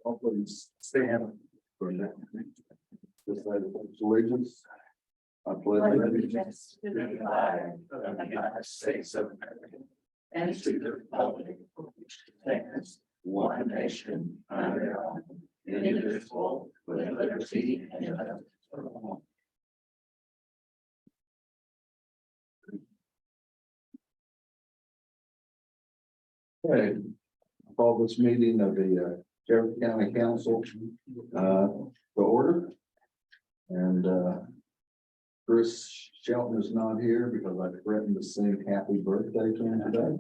I'll please stand for that. Just like allegiance. I pledge allegiance to the flag of the United States of America and to the republic for which it stands, one nation under God, indivisible, with liberty and justice for all. Okay, call this meeting of the Jefferson County Council to order. And Chris Shelton is not here because I threatened to sing happy birthday to him today.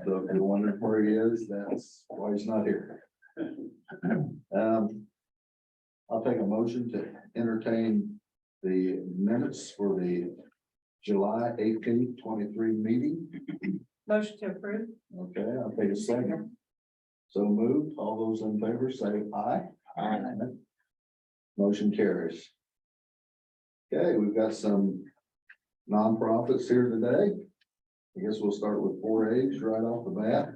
So if you're wondering where he is, that's why he's not here. I'll take a motion to entertain the minutes for the July 18th, 23 meeting. Motion to approve. Okay, I'll take a second. So moved. All those in favor say aye. Aye. Motion carries. Okay, we've got some nonprofits here today. I guess we'll start with 4-H right off the bat.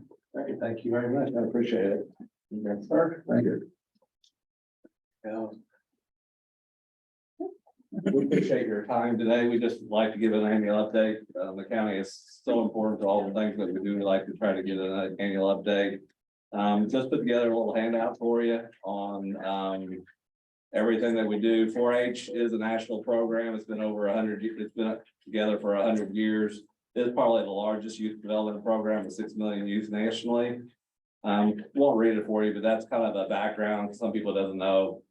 Thank you very much. I appreciate it. Yes, sir. Thank you. We appreciate your time today. We just like to give an annual update. The county is so important to all the things that we do. We like to try to get an annual update. Just put together a little handout for you on everything that we do. 4-H is a national program. It's been over 100 years. It's been together for 100 years. It's probably the largest youth development program with 6 million youth nationally. Won't read it for you, but that's kind of the background. Some people don't know,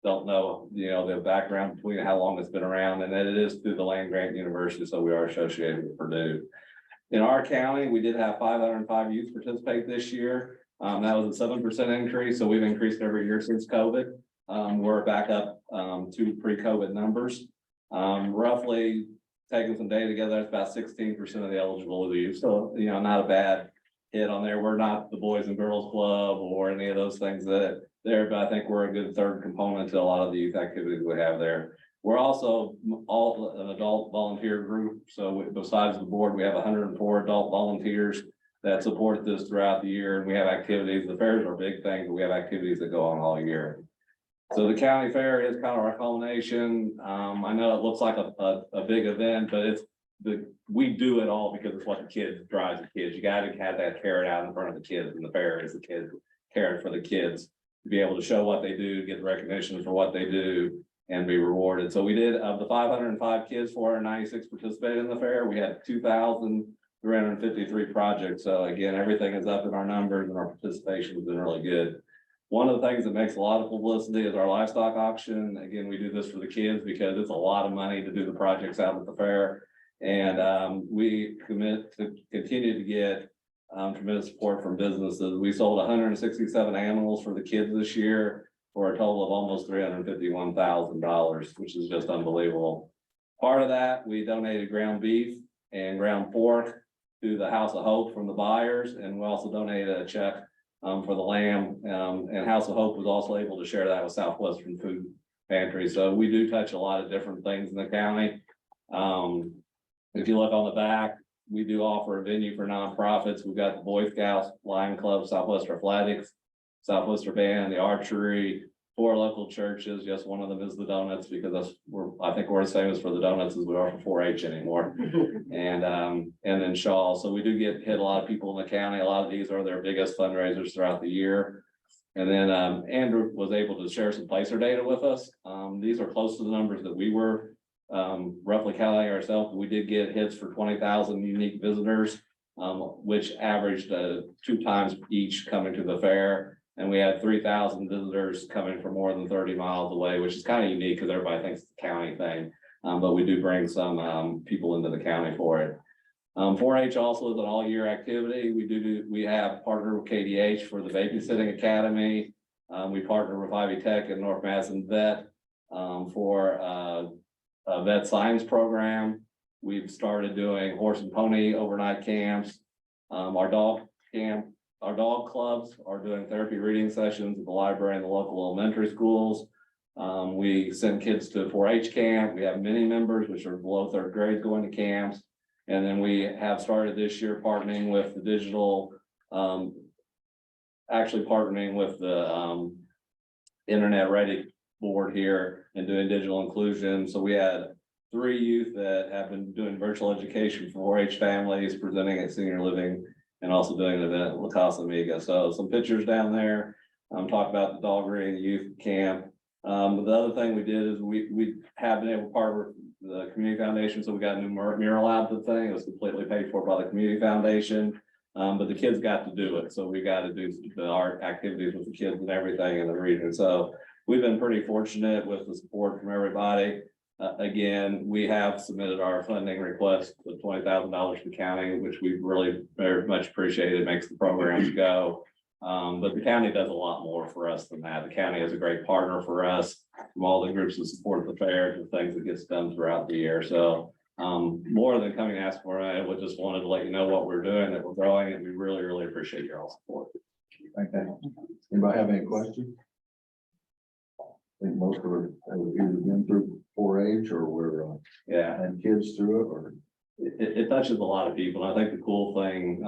the background between how long it's been around, and that it is through the land grant university. So we are associated with Purdue. In our county, we did have 505 youth participate this year. That was a 7% increase. So we've increased every year since COVID. We're back up to pre-COVID numbers. Roughly taking some data together, that's about 16% of the eligible youth. So, not a bad hit on there. We're not the Boys and Girls Club or any of those things that there, but I think we're a good third component to a lot of the youth activities we have there. We're also all an adult volunteer group. So besides the board, we have 104 adult volunteers that support this throughout the year. And we have activities. The fairs are a big thing, but we have activities that go on all year. So the county fair is kind of our culmination. I know it looks like a big event, but we do it all because it's what the kids drives the kids. You got to have that carrot out in front of the kids, and the fair is the kids caring for the kids to be able to show what they do, get recognition for what they do, and be rewarded. So we did, of the 505 kids, 496 participated in the fair. We had 2,353 projects. So again, everything is up in our numbers, and our participation has been really good. One of the things that makes a lot of publicity is our livestock auction. Again, we do this for the kids because it's a lot of money to do the projects out at the fair. And we commit to continue to get tremendous support from businesses. We sold 167 animals for the kids this year for a total of almost $351,000, which is just unbelievable. Part of that, we donated ground beef and ground pork to the House of Hope from the buyers. And we also donated a check for the lamb, and House of Hope was also able to share that with Southwestern Food Pantry. So we do touch a lot of different things in the county. If you look on the back, we do offer a venue for nonprofits. We've got the Boy Scouts, Lion Club, Southwest Athletics, Southwest Band, the archery, 4 local churches. Yes, one of them is the donuts, because I think we're as famous for the donuts as we are for 4-H anymore. And then Shaw. So we do hit a lot of people in the county. A lot of these are their biggest fundraisers throughout the year. And then Andrew was able to share some placer data with us. These are close to the numbers that we were roughly calculating ourselves. We did get hits for 20,000 unique visitors, which averaged 2 times each coming to the fair. And we had 3,000 visitors coming from more than 30 miles away, which is kind of unique because everybody thinks it's a county thing. But we do bring some people into the county for it. 4-H also is an all-year activity. We have partnered with KDH for the babysitting academy. We partner with Ivy Tech and North Madison Vet for a vet science program. We've started doing horse and pony overnight camps. Our dog clubs are doing therapy reading sessions at the library and the local elementary schools. We send kids to 4-H camp. We have mini members, which are below 3rd grade, going to camps. And then we have started this year partnering with the digital actually partnering with the Internet Ready Board here and doing digital inclusion. So we had 3 youth that have been doing virtual education for 4-H families, presenting at senior living, and also doing an event at La Casa Amiga. So some pictures down there. Talk about the dog rearing youth camp. The other thing we did is we have been able to partner with the community foundation. So we got a new mural out of the thing. It was completely paid for by the community foundation. But the kids got to do it. So we got to do the art activities with the kids and everything in the region. So we've been pretty fortunate with the support from everybody. Again, we have submitted our funding request for $20,000 to the county, which we really very much appreciate. It makes the programs go. But the county does a lot more for us than that. The county is a great partner for us from all the groups that support the fair to the things that gets done throughout the year. So more than coming to ask for it, I just wanted to let you know what we're doing, that we're growing, and we really, really appreciate your all support. Okay. Anybody have any questions? I think most of it have either been through 4-H or we're Yeah. and kids through it, or It touches a lot of people. And I think the cool thing,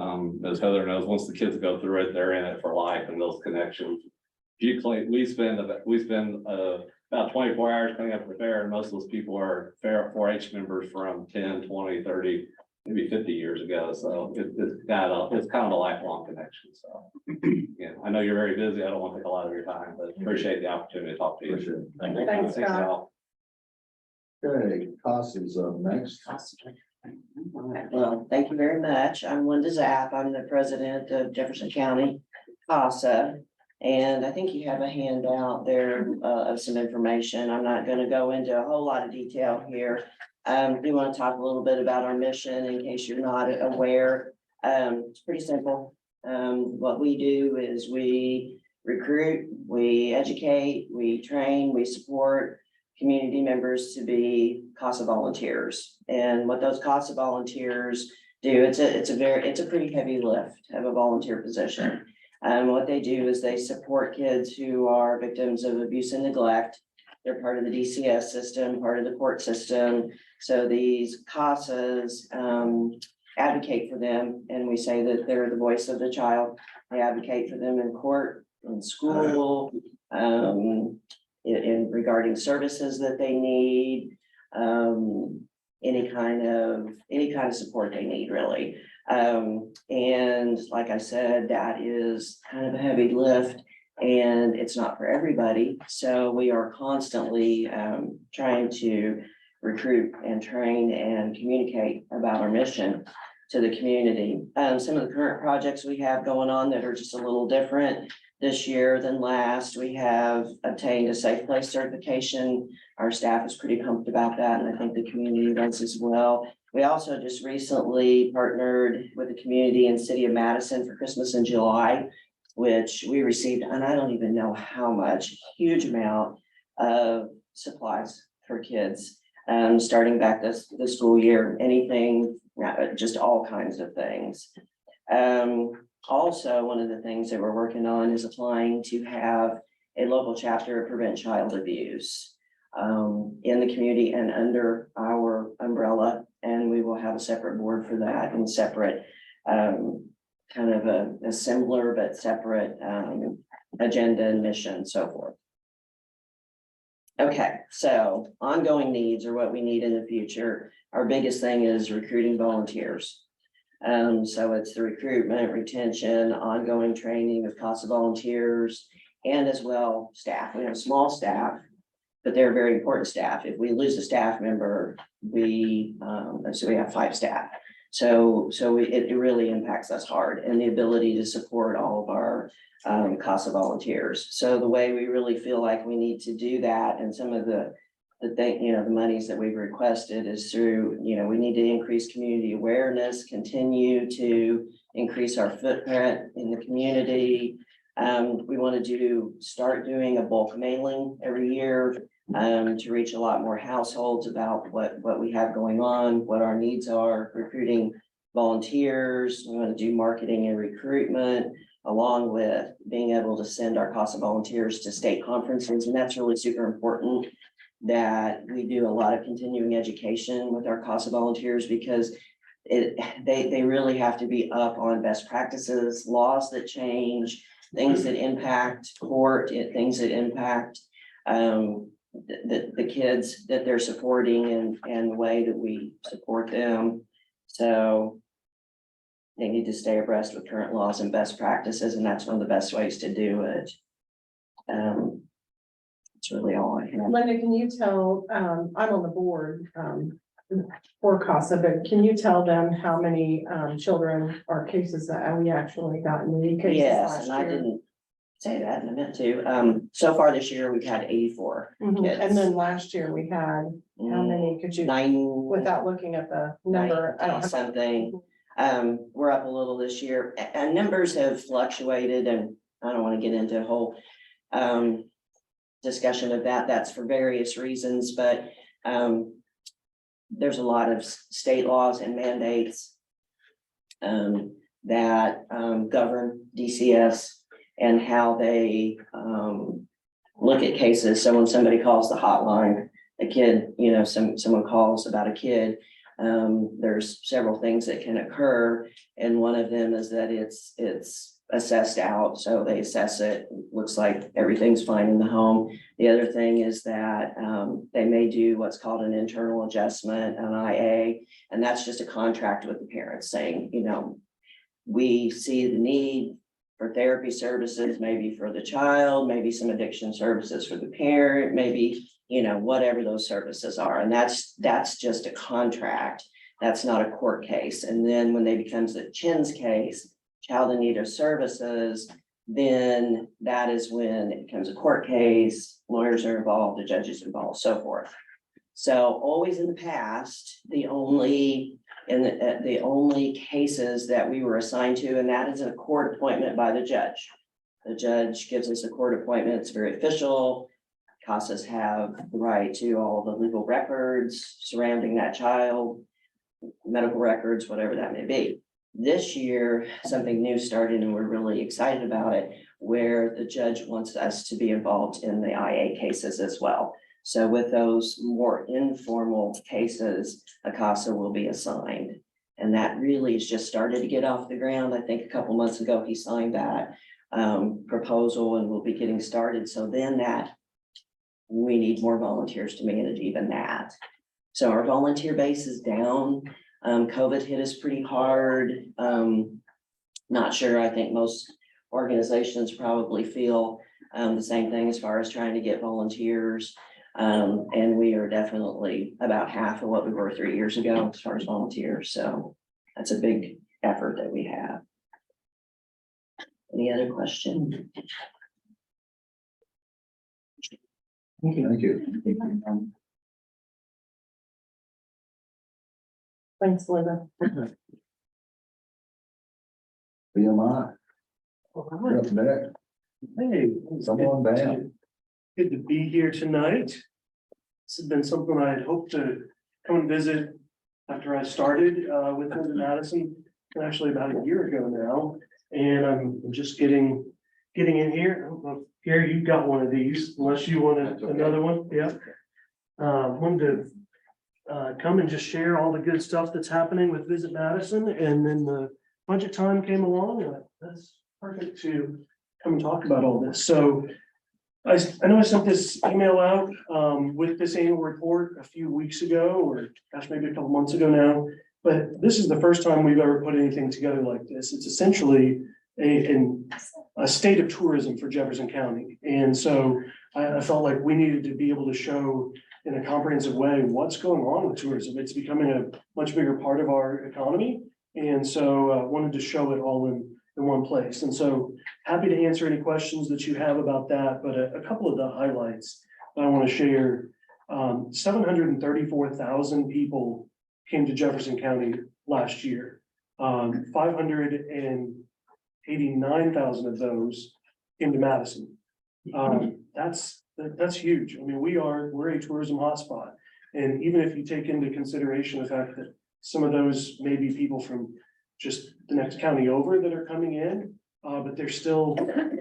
as Heather knows, once the kids go through it, they're in it for life, and those connections. We spend about 24 hours cleaning up the fair, and most of those people are fair 4-H members from 10, 20, 30, maybe 50 years ago. So it's kind of a lifelong connection. So yeah, I know you're very busy. I don't want to take a lot of your time, but appreciate the opportunity to talk to you. appreciate it. Thanks, Scott. y'all. Okay, Costas up next. Well, thank you very much. I'm Linda Zapp. I'm the president of Jefferson County CASA. And I think you have a handout there of some information. I'm not going to go into a whole lot of detail here. We want to talk a little bit about our mission in case you're not aware. It's pretty simple. What we do is we recruit, we educate, we train, we support community members to be CASA volunteers. And what those CASA volunteers do, it's a pretty heavy lift of a volunteer position. What they do is they support kids who are victims of abuse and neglect. They're part of the DCS system, part of the court system. So these CASAs advocate for them, and we say that they're the voice of the child. They advocate for them in court, in school, in regarding services that they need, any kind of support they need, really. And like I said, that is kind of a heavy lift, and it's not for everybody. So we are constantly trying to recruit and train and communicate about our mission to the community. Some of the current projects we have going on that are just a little different this year than last. We have obtained a safe place certification. Our staff is pretty pumped about that, and I think the community does as well. We also just recently partnered with the community in City of Madison for Christmas in July, which we received, and I don't even know how much, huge amount of supplies for kids. Starting back the school year, anything, just all kinds of things. Also, one of the things that we're working on is applying to have a local chapter of Prevent Child Abuse in the community and under our umbrella. And we will have a separate board for that and separate, kind of a similar but separate agenda and mission, so forth. Okay, so ongoing needs are what we need in the future. Our biggest thing is recruiting volunteers. So it's the recruitment, retention, ongoing training of CASA volunteers, and as well staff. We have small staff, but they're very important staff. If we lose a staff member, we have 5 staff. So it really impacts us hard, and the ability to support all of our CASA volunteers. So the way we really feel like we need to do that, and some of the monies that we've requested is through, we need to increase community awareness, continue to increase our footprint in the community. We want to start doing a bulk mailing every year to reach a lot more households about what we have going on, what our needs are, recruiting volunteers. We want to do marketing and recruitment, along with being able to send our CASA volunteers to state conferences. And that's really super important, that we do a lot of continuing education with our CASA volunteers, because they really have to be up on best practices, laws that change, things that impact court, things that impact the kids that they're supporting and the way that we support them. So they need to stay abreast with current laws and best practices, and that's one of the best ways to do it. It's really all I have. Linda, can you tell, I'm on the board, for CASA, but can you tell them how many, children or cases that we actually got in the cases Yes, last and I year? didn't say that, and I meant to. So far this year, we've had 84 Mhm. kids. And then last year we had, how many could you, 9, without looking at the number, I don't have. something. We're up a little this year, and numbers have fluctuated, and I don't want to get into a whole discussion of that. That's for various reasons, but there's a lot of state laws and mandates that govern DCS and how they look at cases. So when somebody calls the hotline, a kid, you know, someone calls about a kid, there's several things that can occur. And one of them is that it's assessed out. So they assess it, looks like everything's fine in the home. The other thing is that they may do what's called an internal adjustment, an IA, and that's just a contract with the parents saying, you know, we see the need for therapy services, maybe for the child, maybe some addiction services for the parent, maybe, you know, whatever those services are. And that's just a contract. That's not a court case. And then when they becomes a CHIN's case, child in need of services, then that is when it becomes a court case, lawyers are involved, the judges involved, so forth. So always in the past, the only cases that we were assigned to, and that is a court appointment by the judge. The judge gives us a court appointment, it's very official. CASAs have the right to all the legal records surrounding that child, medical records, whatever that may be. This year, something new started and we're really excited about it, where the judge wants us to be involved in the IA cases as well. So with those more informal cases, a CASA will be assigned. And that really has just started to get off the ground. I think a couple months ago, he signed that proposal and we'll be getting started. So then that we need more volunteers to manage even that. So our volunteer base is down. COVID hit us pretty hard. Not sure, I think most organizations probably feel the same thing as far as trying to get volunteers. And we are definitely about half of what we were 3 years ago as far as volunteers. So that's a big effort that we have. Any other questions? Thank you. Thanks, Linda. BMI, All you're right. up next. Hey. Someone down. Good to be here tonight. This has been something I had hoped to come and visit after I started with Madison, actually about a year ago now. And I'm just getting in here. I don't know, Gary, you've got one of these, unless you want That's okay. another one. Yeah. Wanted to come and just share all the good stuff that's happening with Visit Madison, and then the budget time came along, and that's perfect to come and talk about all this. So I know I sent this email out with this annual report a few weeks ago, or gosh, maybe a couple months ago now. But this is the first time we've ever put anything together like this. It's essentially a state of tourism for Jefferson County. And so I felt like we needed to be able to show in a comprehensive way what's going on with tourism. It's becoming a much bigger part of our economy. And so wanted to show it all in one place. And so happy to answer any questions that you have about that. But a couple of the highlights that I want to share. 734,000 people came to Jefferson County last year. 589,000 of those came to Madison. That's huge. I mean, we're a tourism hotspot. And even if you take into consideration the fact that some of those may be people from just the next county over that are coming in, but they're still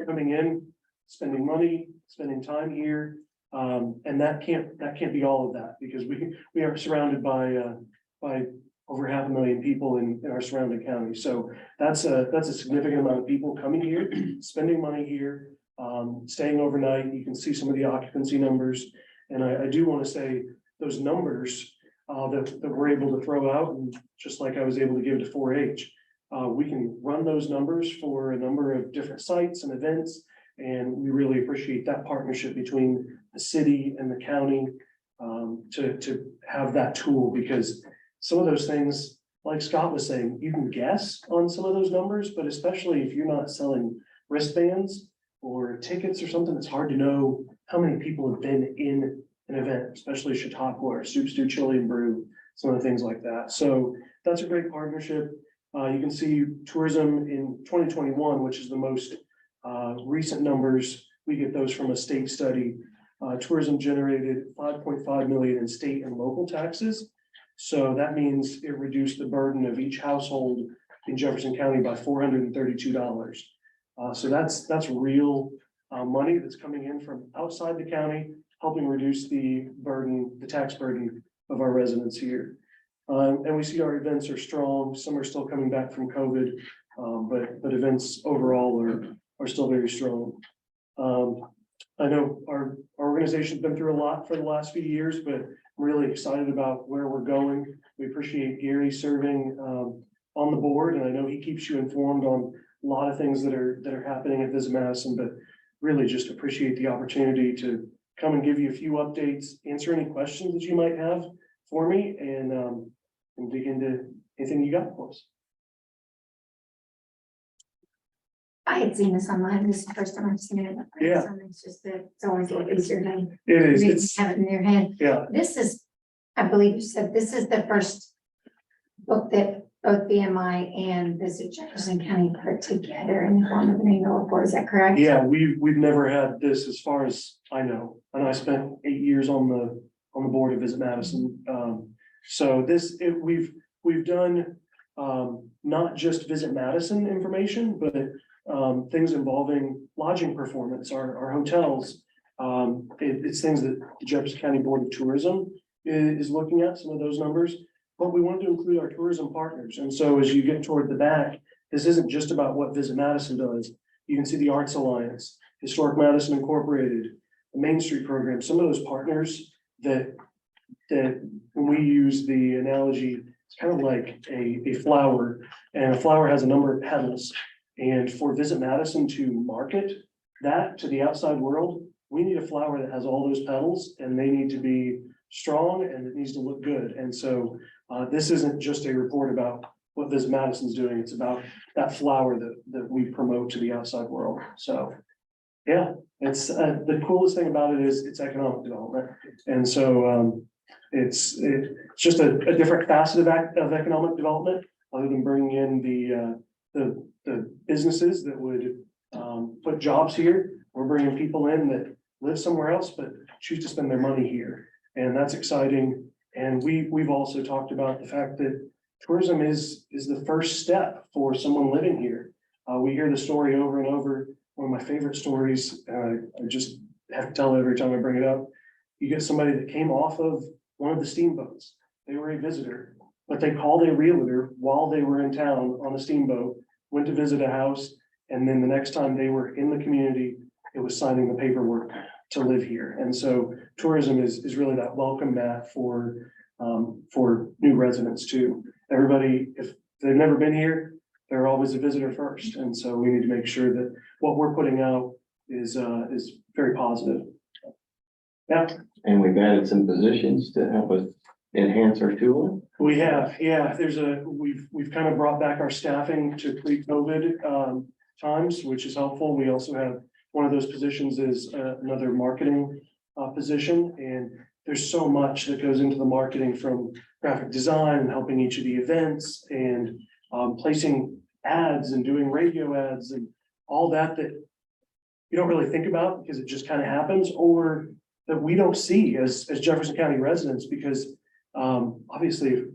coming in, spending money, spending time here. And that can't be all of that, because we are surrounded by over 500,000 people in our surrounding counties. So that's a significant amount of people coming here, spending money here, staying overnight. You can see some of the occupancy numbers. And I do want to say those numbers that we're able to throw out, and just like I was able to give to 4-H, we can run those numbers for a number of different sites and events. And we really appreciate that partnership between the city and the county to have that tool, because some of those things, like Scott was saying, you can guess on some of those numbers, but especially if you're not selling wristbands or tickets or something, it's hard to know how many people have been in an event, especially Chautauqua or Soup Stew Chili and Brew, some of the things like that. So that's a great partnership. You can see tourism in 2021, which is the most recent numbers. We get those from a state study. Tourism generated 5.5 million in state and local taxes. So that means it reduced the burden of each household in Jefferson County by $432. So that's real money that's coming in from outside the county, helping reduce the burden, the tax burden of our residents here. And we see our events are strong. Some are still coming back from COVID, but events overall are still very strong. I know our organization's been through a lot for the last few years, but I'm really excited about where we're going. We appreciate Gary serving on the board, and I know he keeps you informed on a lot of things that are happening at Visit Madison, but really just appreciate the opportunity to come and give you a few updates, answer any questions that you might have for me, and dig into anything you got for us. I had seen this online. This is the first time I've seen it. Yeah. So it's just that it's always a little easier to It is, read it's, and have it in your hand. yeah, This is, I believe you said, this is the first book that both BMI and Visit Jefferson County put together in the form of an annual report. Is that correct? yeah, we've never had this as far as I know, and I spent 8 years on the board of Visit Madison. So we've done not just Visit Madison information, but things involving lodging performance, our hotels. It's things that the Jefferson County Board of Tourism is looking at, some of those numbers, but we wanted to include our tourism partners. And so as you get toward the back, this isn't just about what Visit Madison does. You can see the Arts Alliance, Historic Madison Incorporated, the Main Street program, some of those partners that when we use the analogy, it's kind of like a flower, and a flower has a number of petals. And for Visit Madison to market that to the outside world, we need a flower that has all those petals, and they need to be strong and it needs to look good. And so this isn't just a report about what Visit Madison's doing. It's about that flower that we promote to the outside world. So yeah, it's the coolest thing about it is it's economic development. And so it's just a different facet of economic development, other than bringing in the businesses that would put jobs here. We're bringing people in that live somewhere else, but choose to spend their money here. And that's exciting. And we've also talked about the fact that tourism is the first step for someone living here. We hear the story over and over. One of my favorite stories, I just have to tell every time I bring it up. You get somebody that came off of one of the steamboats. They were a visitor, but they called a realtor while they were in town on a steamboat, went to visit a house, and then the next time they were in the community, it was signing the paperwork to live here. And so tourism is really that welcome mat for new residents too. Everybody, if they've never been here, they're always a visitor first. And so we need to make sure that what we're putting out is very positive. Yeah. And we've added some positions to help us enhance our tooling. We have, yeah, we've kind of brought back our staffing to pre-COVID times, which is helpful. We also have one of those positions is another marketing position, and there's so much that goes into the marketing, from graphic design and helping each of the events and placing ads and doing radio ads and all that you don't really think about because it just kind of happens, or that we don't see as Jefferson County residents, because obviously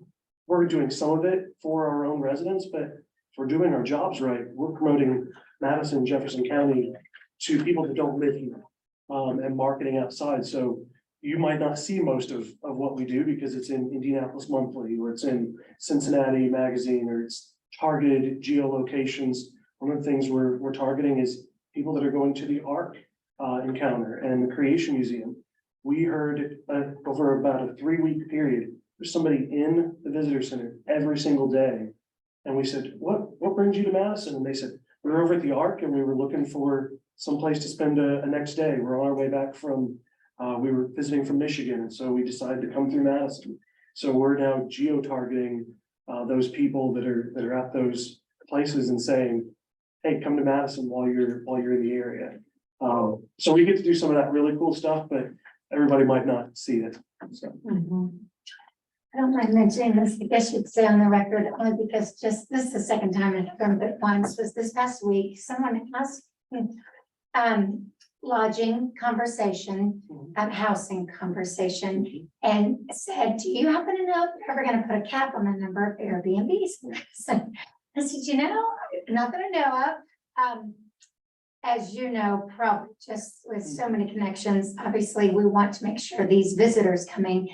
we're doing some of it for our own residents, but if we're doing our jobs right, we're promoting Madison and Jefferson County to people that don't live here and marketing outside. So you might not see most of what we do because it's in Indianapolis Monthly, or it's in Cincinnati Magazine, or it's targeted geolocations. One of the things we're targeting is people that are going to the Ark encounter and the Creation Museum. We heard over about a 3-week period, there's somebody in the visitor center every single day. And we said, what brings you to Madison? And they said, we were over at the Ark and we were looking for someplace to spend a next day. We're on our way back from, we were visiting from Michigan. And so we decided to come through Madison. So we're now geo-targeting those people that are at those places and saying, hey, come to Madison while you're in the area. So we get to do some of that really cool stuff, but everybody might not see it. So. I don't mind mentioning this, I guess you'd say on the record, only because just this is the second time I've done it once, was this past week, someone asked me, lodging conversation, housing conversation, and said, do you happen to know if they're ever gonna put a cap on the number of Airbnbs? I said, you know, not that I know of. As you know, probably just with so many connections, obviously, we want to make sure these visitors coming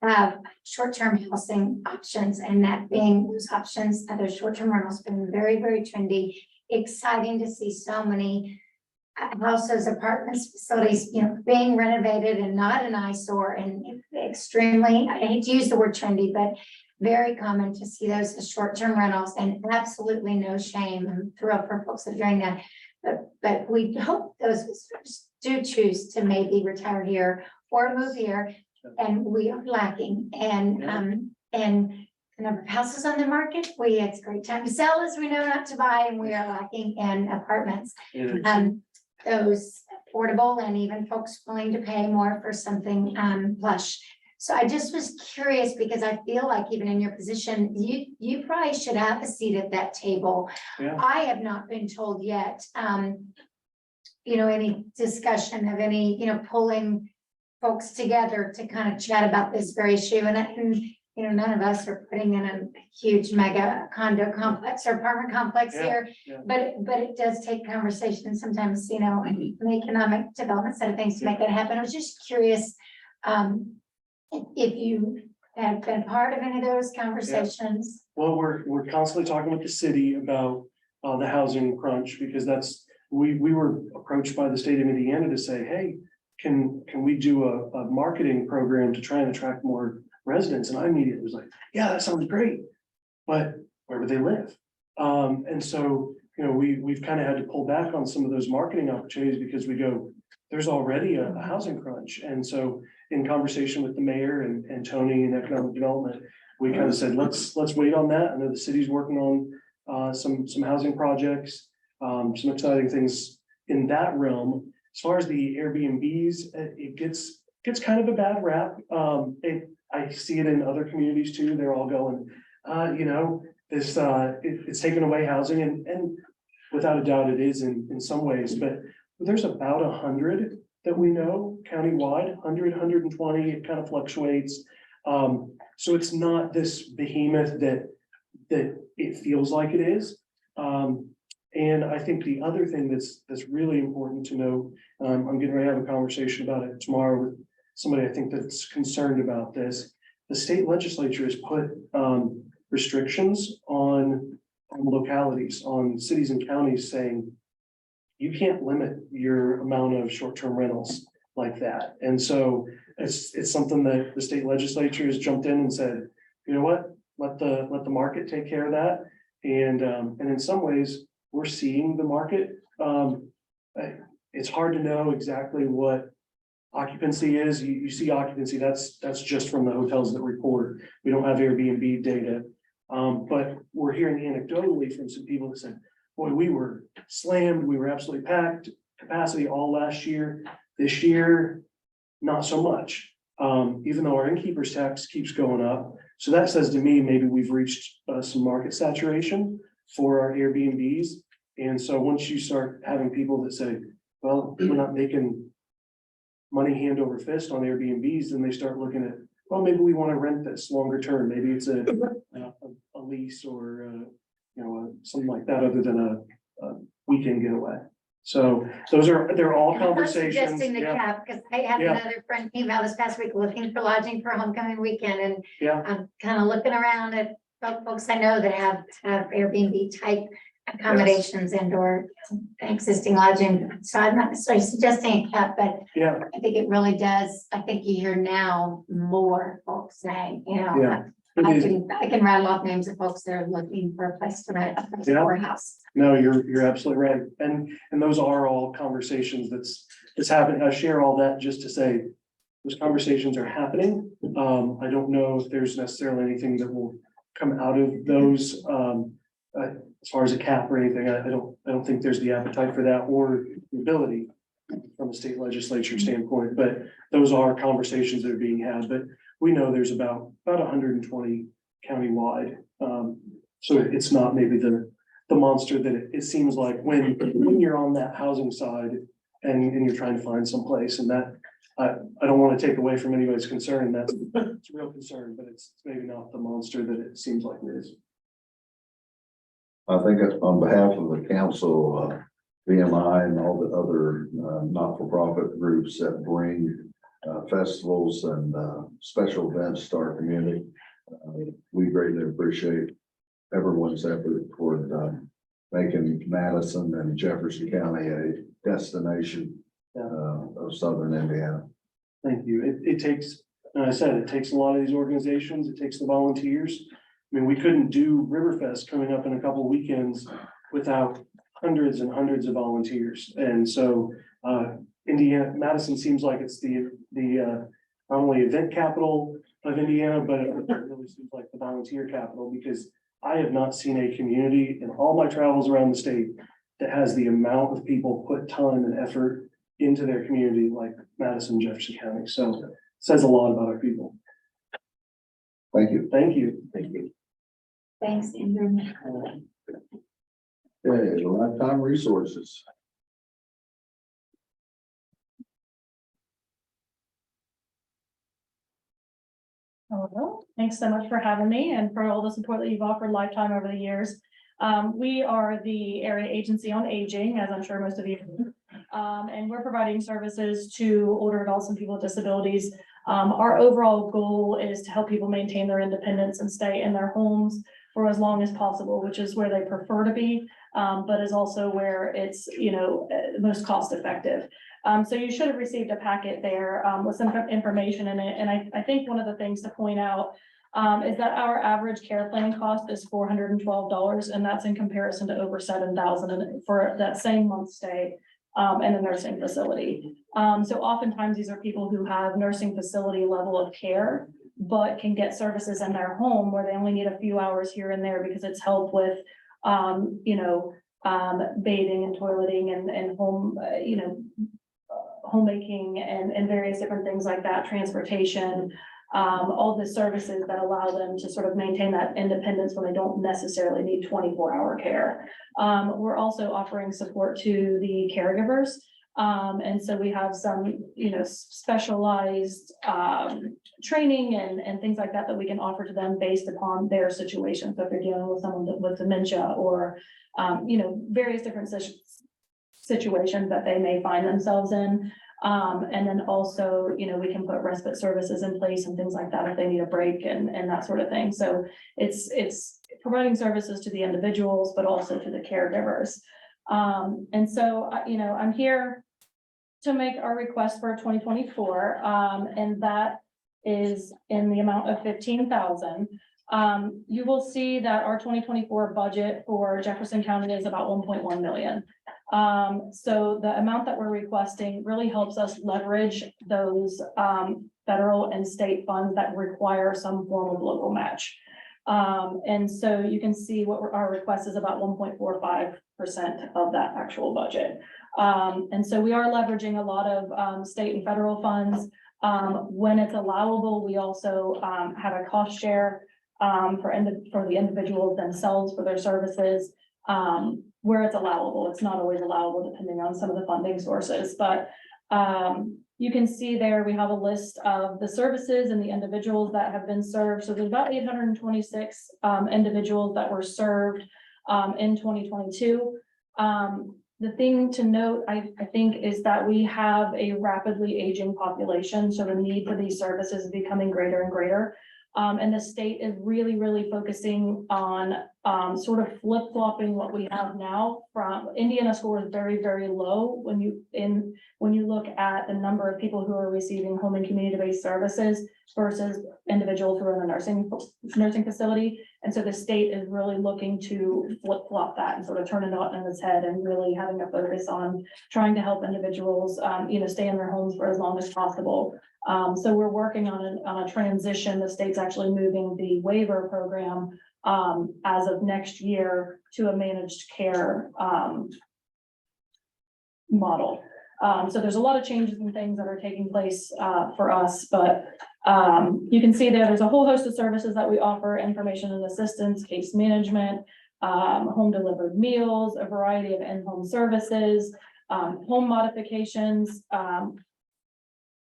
have short-term housing options, and that being those options, other short-term rentals been very, very trendy. Exciting to see so many houses, apartments, facilities, you know, being renovated and not an eyesore, and extremely, I hate to use the word trendy, but very common to see those as short-term rentals, and absolutely no shame. I'm thrilled for folks that are doing that. But we hope those visitors do choose to maybe retire here or move here. And we are lacking, and the number of houses on the market, it's a great time to sell, as we know, not to buy, and we are lacking in apartments. Those affordable, and even folks willing to pay more for something plush. So I just was curious, because I feel like even in your position, you probably should have a seat at that table. Yeah. I have not been told yet, you know, any discussion of any, you know, pulling folks together to kind of chat about this very issue. And you know, none of us are putting in a huge mega condo complex or apartment complex here, but it does take conversation sometimes, you know, in the economic development side of things to make that happen. I was just curious, if you have been part of any of those conversations. Well, we're constantly talking with the city about the housing crunch, because we were approached by the state of Indiana to say, hey, can we do a marketing program to try and attract more residents? And I immediately was like, yeah, that sounds great, but where would they live? And so, you know, we've kind of had to pull back on some of those marketing opportunities, because we go, there's already a housing crunch. And so in conversation with the mayor and Tony and economic development, we kind of said, let's wait on that. I know the city's working on some housing projects, some exciting things in that realm. As far as the Airbnbs, it gets kind of a bad rap. I see it in other communities too. They're all going, you know, this it's taken away housing, and without a doubt it is in some ways, but there's about 100 that we know countywide, 100, 120, it kind of fluctuates. So it's not this behemoth that it feels like it is. And I think the other thing that's really important to know, I'm getting ready to have a conversation about it tomorrow with somebody I think that's concerned about this. The state legislature has put restrictions on localities, on cities and counties, saying you can't limit your amount of short-term rentals like that. And so it's something that the state legislature has jumped in and said, you know what, let the market take care of that. And in some ways, we're seeing the market. It's hard to know exactly what occupancy is. You see occupancy, that's just from the hotels that report. We don't have Airbnb data. But we're hearing anecdotally from some people that said, boy, we were slammed. We were absolutely packed capacity all last year. This year, not so much. Even though our innkeeper's tax keeps going up. So that says to me, maybe we've reached some market saturation for our Airbnbs. And so once you start having people that say, well, we're not making money hand over fist on Airbnbs, then they start looking at, well, maybe we want to rent this longer term. Maybe it's a lease or, you know, something like that, other than a weekend getaway. So they're all I'm not conversations. suggesting the Yeah, cap, because I had Yeah. another friend email this past week looking for lodging for homecoming weekend, and yeah, I'm kind of looking around at folks I know that have Airbnb type accommodations and/or existing lodging. So I'm not necessarily suggesting a cap, but yeah, I think it really does. I think you hear now more folks saying, you know, yeah. I can rattle off names of folks that are looking for a place to rent, a place Yeah. for a house. No, you're absolutely right. And those are all conversations that's happening. I share all that just to say those conversations are happening. I don't know if there's necessarily anything that will come out of those, as far as a cap or anything. I don't think there's the appetite for that or the ability from a state legislature standpoint, but those are conversations that are being had. But we know there's about 120 countywide. So it's not maybe the monster that it seems like when you're on that housing side and you're trying to find some place, and that I don't want to take away from anybody's concern. It's a real concern, but it's maybe not the monster that it seems like it is. I think on behalf of the council, VMI and all the other not-for-profit groups that bring festivals and special events to our community, we greatly appreciate everyone's effort toward making Madison and Jefferson County a destination of Southern Indiana. Thank you. It takes, and I said, it takes a lot of these organizations. It takes the volunteers. I mean, we couldn't do Riverfest coming up in a couple of weekends without hundreds and hundreds of volunteers. And so Indiana, Madison seems like it's the not only event capital of Indiana, but it really seems like the volunteer capital, because I have not seen a community in all my travels around the state that has the amount of people put time and effort into their community like Madison, Jefferson County. So it says a lot about our people. Thank you. Thank you. Thank you. Thanks, Andrew. Okay, Lifetime Resources. Hello, thanks so much for having me and for all the support that you've offered Lifetime over the years. We are the area agency on aging, as I'm sure most of you know. And we're providing services to older adults and people with disabilities. Our overall goal is to help people maintain their independence and stay in their homes for as long as possible, which is where they prefer to be, but is also where it's, most cost effective. So you should have received a packet there with some information in it. And I think one of the things to point out is that our average care plan cost is $412, and that's in comparison to over $7,000 for that same month stay in a nursing facility. So oftentimes these are people who have nursing facility level of care, but can get services in their home where they only need a few hours here and there because it's help with, bathing and toileting and home, homemaking and various different things like that, transportation, all the services that allow them to sort of maintain that independence when they don't necessarily need 24-hour care. We're also offering support to the caregivers. And so we have some, specialized training and things like that we can offer to them based upon their situation. So if they're dealing with someone with dementia or, various different situations that they may find themselves in. And then also, we can put respite services in place and things like that if they need a break and that sort of thing. So it's providing services to the individuals, but also to the caregivers. And so, I'm here to make our request for 2024, and that is in the amount of $15,000. You will see that our 2024 budget for Jefferson County is about 1.1 million. So the amount that we're requesting really helps us leverage those federal and state funds that require some form of local match. And so you can see what our request is about 1.45% of that actual budget. And so we are leveraging a lot of state and federal funds. When it's allowable, we also have a cost share for the individuals themselves for their services. Where it's allowable, it's not always allowable depending on some of the funding sources, but you can see there we have a list of the services and the individuals that have been served. So there's about 826 individuals that were served in 2022. the thing to note, I think, is that we have a rapidly aging population, so the need for these services is becoming greater and greater. And the state is really, really focusing on sort of flip-flopping what we have now. From Indiana score is very, very low when you look at the number of people who are receiving home and community-based services versus individuals who are in a nursing facility. And so the state is really looking to flip-flop that and sort of turn it on its head and really having a focus on trying to help individuals, stay in their homes for as long as possible. So we're working on a transition. The state's actually moving the waiver program as of next year to a managed care model. So there's a lot of changes and things that are taking place for us, but you can see there's a whole host of services that we offer: information and assistance, case management, home delivered meals, a variety of in-home services, home modifications.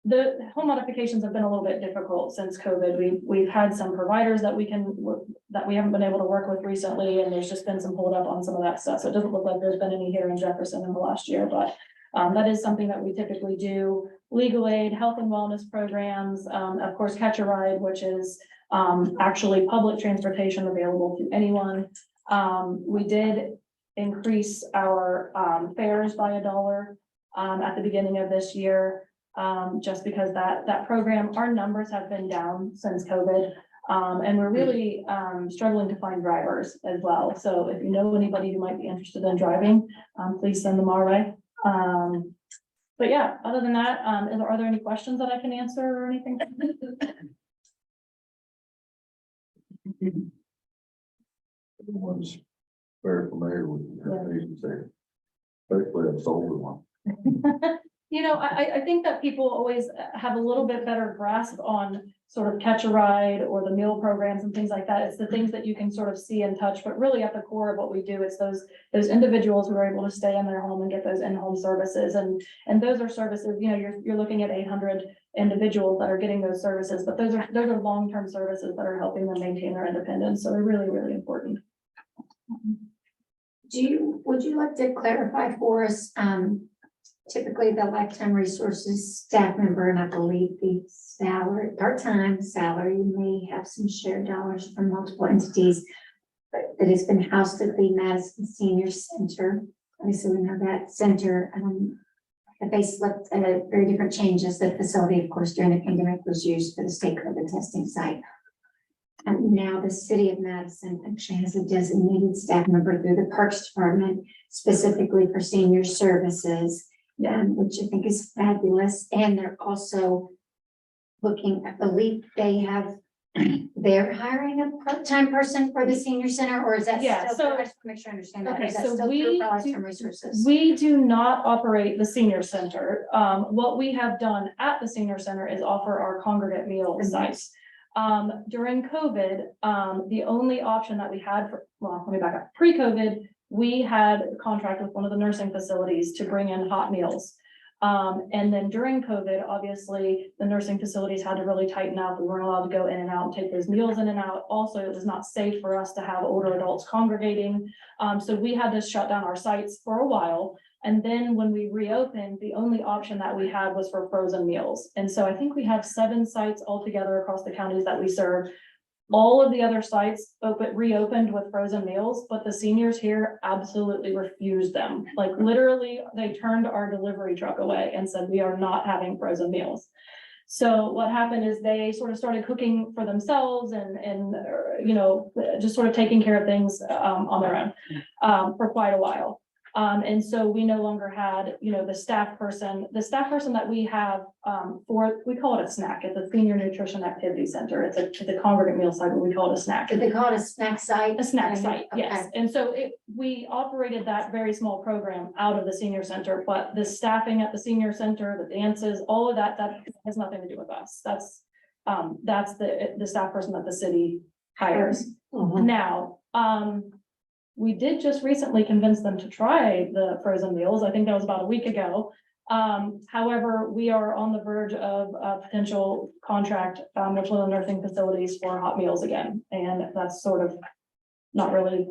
The home modifications have been a little bit difficult since COVID. We've had some providers that we haven't been able to work with recently, and there's just been some hold up on some of that stuff. So it doesn't look like there's been any here in Jefferson in the last year, but that is something that we typically do. Legal aid, health and wellness programs, of course, Catch a Ride, which is actually public transportation available to anyone. We did increase our fares by $1 at the beginning of this year. Just because that program, our numbers have been down since COVID. And we're really struggling to find drivers as well. So if you know anybody who might be interested in driving, please send them our way. But yeah, other than that, are there any questions that I can answer or anything? Everyone's very familiar with the agency, especially a solar one. I think that people always have a little bit better grasp on sort of Catch a Ride or the meal programs and things like that. It's the things that you can sort of see and touch, but really at the core of what we do, it's those individuals who are able to stay in their home and get those in-home services. And those are services, you're looking at 800 individuals that are getting those services, but those are long-term services that are helping them maintain their independence. So they're really, really important. Would you like to clarify for us, typically the lifetime resources staff member, and I believe the salary, part-time salary, may have some shared dollars from multiple entities, but that has been housed at the Madison Senior Center. Obviously, we know that center, the facelift, very different changes. The facility, of course, during the pandemic was used for the state COVID testing site. And now the city of Madison actually has a designated staff member through the Parks Department, specifically for senior services. Which I think is fabulous. And they're also looking, I believe they're hiring a part-time person for the senior center, or is that? Yeah, still, I just want to make sure I understand that. Okay, Is that so still we true for lifetime resources? We do not operate the senior center. What we have done at the senior center is offer our congregate meal sites. During COVID, the only option that we had let me back up. Pre-COVID, we had a contract with one of the nursing facilities to bring in hot meals. And then during COVID, obviously, the nursing facilities had to really tighten up. We weren't allowed to go in and out and take those meals in and out. Also, it was not safe for us to have older adults congregating. So we had to shut down our sites for a while. And then when we reopened, the only option that we had was for frozen meals. And so I think we have 7 sites altogether across the counties that we serve. All of the other sites reopened with frozen meals, but the seniors here absolutely refused them. Like literally, they turned our delivery truck away and said, we are not having frozen meals. So what happened is they sort of started cooking for themselves and just sort of taking care of things on their own for quite a while. And so we no longer had, the staff person that we have we call it a snack. It's a senior nutrition activity center. It's a congregate meal site, but we call it a snack. Did they call it a snack site? A snack site, Okay. yes. And so we operated that very small program out of the senior center, but the staffing at the senior center, the dances, all of that has nothing to do with us. That's the staff person that the city hires. Mhm. Now, we did just recently convince them to try the frozen meals. I think that was about a week ago. However, we are on the verge of a potential contract with one of the nursing facilities for hot meals again. And that's sort of not really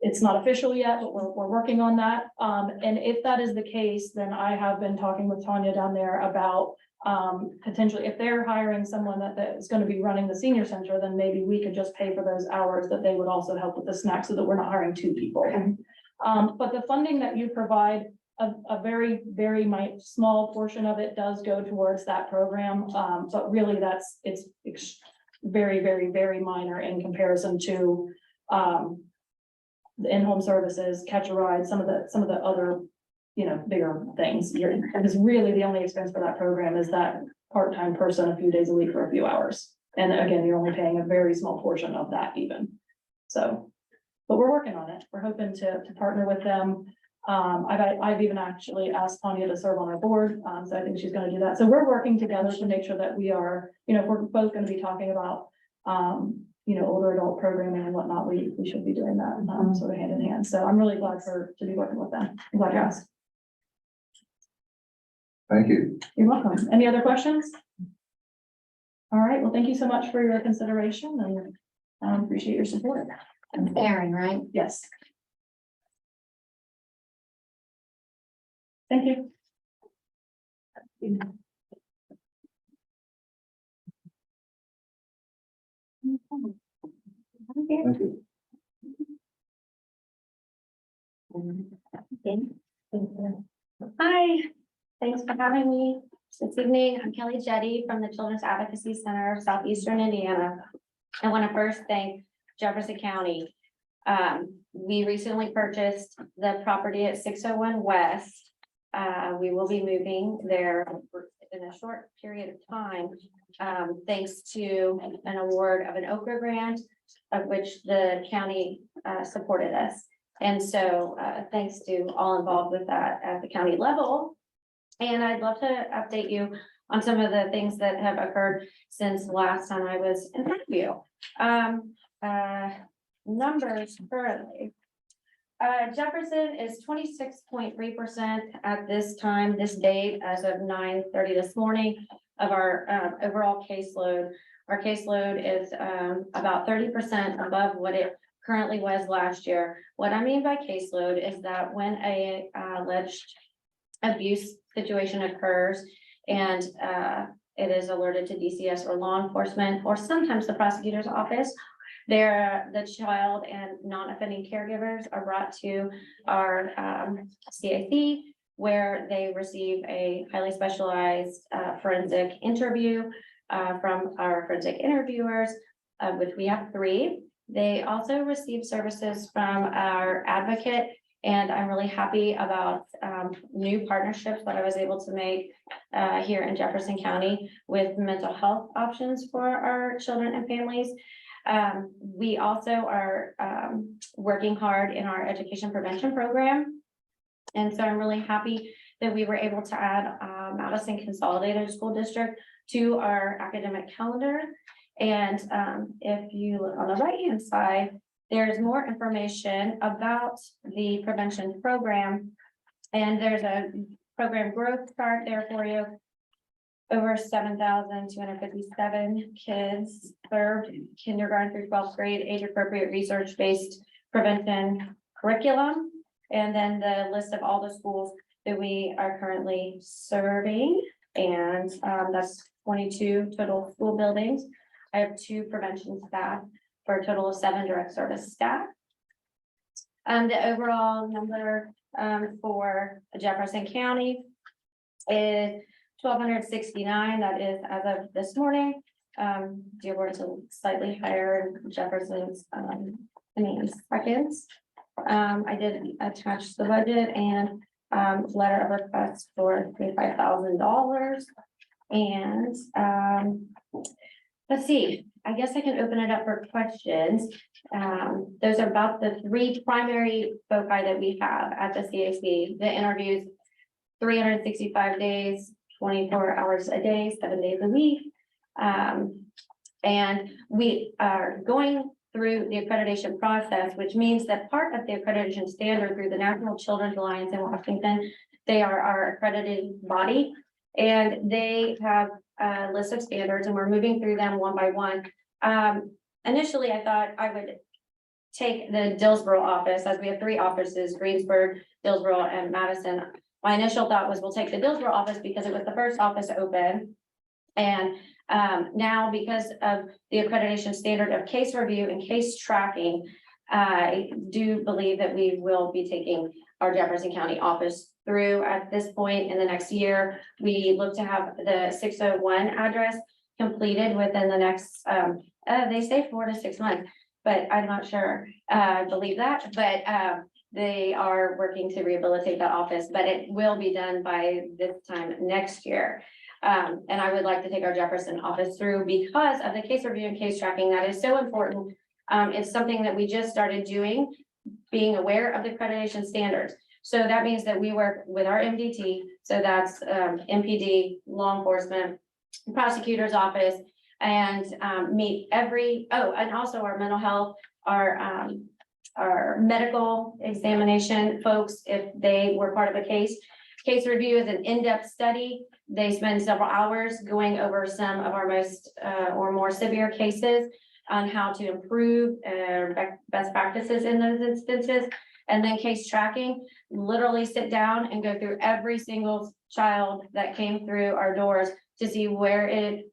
it's not official yet, but we're working on that. And if that is the case, then I have been talking with Tanya down there about potentially, if they're hiring someone that is gonna be running the senior center, then maybe we could just pay for those hours that they would also help with the snacks so that we're not hiring two people. But the funding that you provide, a very, very small portion of it does go towards that program. But really it's very, very, very minor in comparison to the in-home services, catch a ride, some of the other, bigger things. Because really the only expense for that program is that part-time person a few days a week for a few hours. And again, you're only paying a very small portion of that even. So, but we're working on it. We're hoping to partner with them. I've even actually asked Tanya to serve on our board, so I think she's gonna do that. So we're working together to make sure that we are, if we're both gonna be talking about, older adult programming and whatnot, we should be doing that, sort of hand in hand. So I'm really glad to be working with them. I'm glad you asked. Thank you. You're welcome. Any other questions? All right, well, thank you so much for your consideration and appreciate your support. Aaron, right? Yes. Thank you. Thank you. Hi, thanks for having me this evening. I'm Kelly Jetty from the Children's Advocacy Center of Southeastern Indiana. I want to first thank Jefferson County. We recently purchased the property at 601 West. We will be moving there in a short period of time, thanks to an award of an Okra grant, of which the county supported us. And so thanks to all involved with that at the county level. And I'd love to update you on some of the things that have occurred since last time I was in front of you. Numbers currently. Jefferson is 26.3% at this time, this date, as of 9:30 this morning, of our overall caseload. Our caseload is about 30% above what it currently was last year. What I mean by caseload is that when a alleged abuse situation occurs and it is alerted to DCS or law enforcement, or sometimes the prosecutor's office, the child and non-offending caregivers are brought to our CAC, where they receive a highly specialized forensic interview from our forensic interviewers, of which we have 3. They also receive services from our advocate, and I'm really happy about new partnerships that I was able to make here in Jefferson County with mental health options for our children and families. We also are working hard in our education prevention program. And so I'm really happy that we were able to add Madison Consolidated School District to our academic calendar. And if you look on the right-hand side, there's more information about the prevention program. And there's a program growth chart there for you. Over 7,257 kids served kindergarten through 12th grade, age-appropriate research-based prevention curriculum. And then the list of all the schools that we are currently serving. And that's 22 total school buildings. I have 2 prevention staff for a total of 7 direct service staff. The overall number for Jefferson County is 1,269. That is as of this morning. Dearborn's slightly higher, Jefferson's seconds. I did attach the budget and letter of request for $25,000. And let's see, I guess I can open it up for questions. Those are about the 3 primary foci that we have at the CAC. The interviews, 365 days, 24 hours a day, 7 days a week. And we are going through the accreditation process, which means that part of the accreditation standard through the National Children's Alliance in Washington, they are our accredited body, and they have a list of standards, and we're moving through them one by one. Initially, I thought I would take the Dillsboro office, as we have 3 offices, Greensburg, Dillsboro, and Madison. My initial thought was we'll take the Dillsboro office because it was the first office open. And now because of the accreditation standard of case review and case tracking, I do believe that we will be taking our Jefferson County office through at this point in the next year. We look to have the 601 address completed within the next, they say 4 to 6 months, but I'm not sure, I believe that, but they are working to rehabilitate that office, but it will be done by this time next year. And I would like to take our Jefferson office through because of the case review and case tracking. That is so important. It's something that we just started doing, being aware of the accreditation standards. So that means that we work with our MDT, so that's MPD, law enforcement, prosecutor's office, and meet every, and also our mental health, our medical examination folks, if they were part of a case. Case review is an in-depth study. They spend several hours going over some of our most or more severe cases on how to improve best practices in those instances. And then case tracking, literally sit down and go through every single child that came through our doors to see where it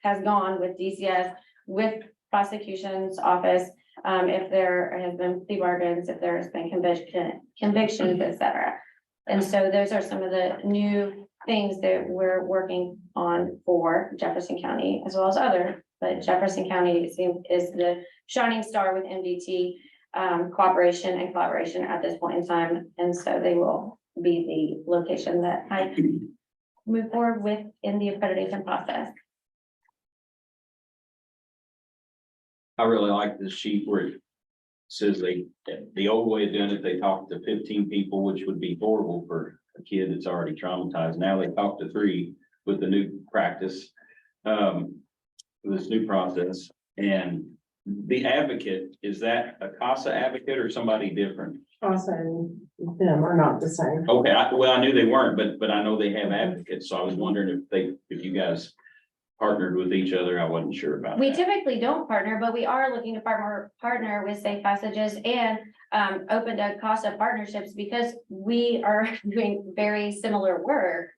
has gone with DCS, with prosecution's office, if there has been plea bargains, if there's been convictions, et cetera. And so those are some of the new things that we're working on for Jefferson County as well as other, but Jefferson County is the shining star with MDT cooperation and collaboration at this point in time. And so they will be the location that I move forward with in the accreditation process. I really like this sheet where it says the old way of doing it, they talk to 15 people, which would be horrible for a kid that's already traumatized. Now they talk to 3 with the new practice, this new process. And the advocate, is that a CASA advocate or somebody different? CASA and them are not the same. Okay, I knew they weren't, but I know they have advocates, so I was wondering if you guys partnered with each other. I wasn't sure about We that. typically don't partner, but we are looking to partner with Safe Passages and open to CASA partnerships because we are doing very similar work.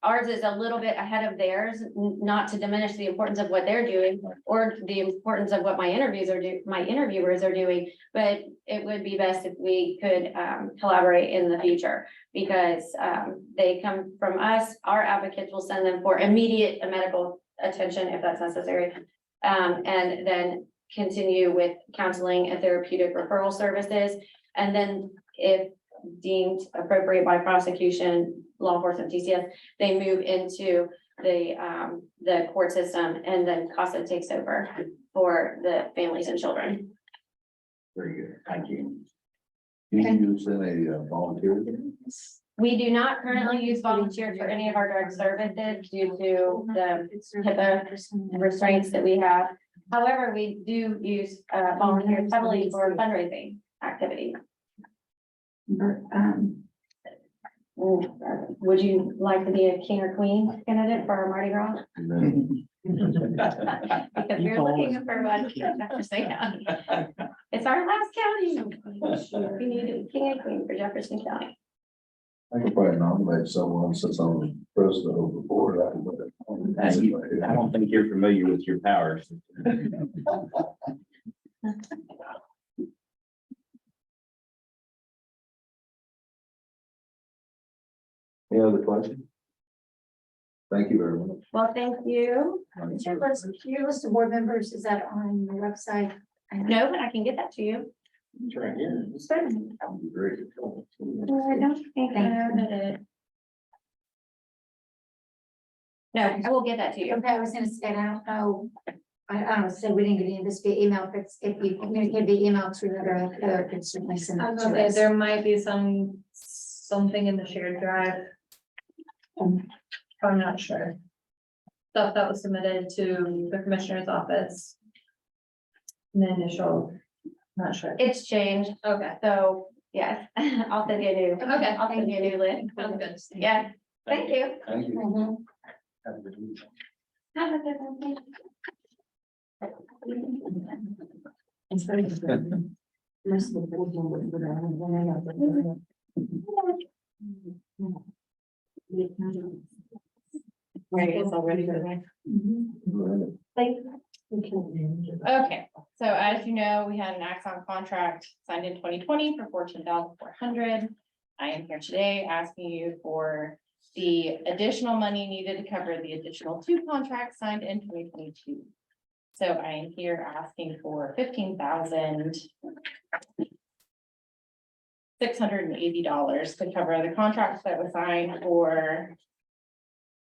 Ours is a little bit ahead of theirs, not to diminish the importance of what they're doing or the importance of what my interviewers are doing, but it would be best if we could collaborate in the future because they come from us. Our advocates will send them for immediate medical attention if that's necessary, and then continue with counseling and therapeutic referral services. And then if deemed appropriate by prosecution, law enforcement, DCS, they move into the court system, and then CASA takes over for the families and children. Very good. Thank you. Can you use any volunteers? We do not currently use volunteers for any of our drug services due to the HIPAA restraints that we have. However, we do use volunteers heavily for fundraising activities. Would you like to be a king or queen candidate for our Mardi Gras? Because we're looking for one. Jefferson County. It's our last county. We need a king and queen for Jefferson County. I could probably nominate someone since I'm president of the board. I don't think you're familiar with your powers. Any other questions? Thank you very much. Well, thank you. Your list of board members, is that on the website? No, but I can get that to you. It's right here. Certainly. That would be great. I don't think I know that. No, I will get that to you. Okay, I was gonna say, I don't know. I don't know, say we didn't get any of this via email, if you communicate via email to another clerk, can certainly send it to us. There might be something in the shared drive. I'm not sure. Stuff that was submitted to the commissioner's office. In the initial, not sure. It's changed, Okay. so yes, I'll send you a new. Okay. I'll send you a new list. Sounds good. Yeah, thank you. Thank you. Mhm. Have a good evening. Have a good one. Right, it's already good. Okay, so as you know, we had an Axon contract signed in 2020 for 14,400. I am here today asking you for the additional money needed to cover the additional 2 contracts signed in 2022. So I am here asking for $15,680 to cover the contracts that were signed for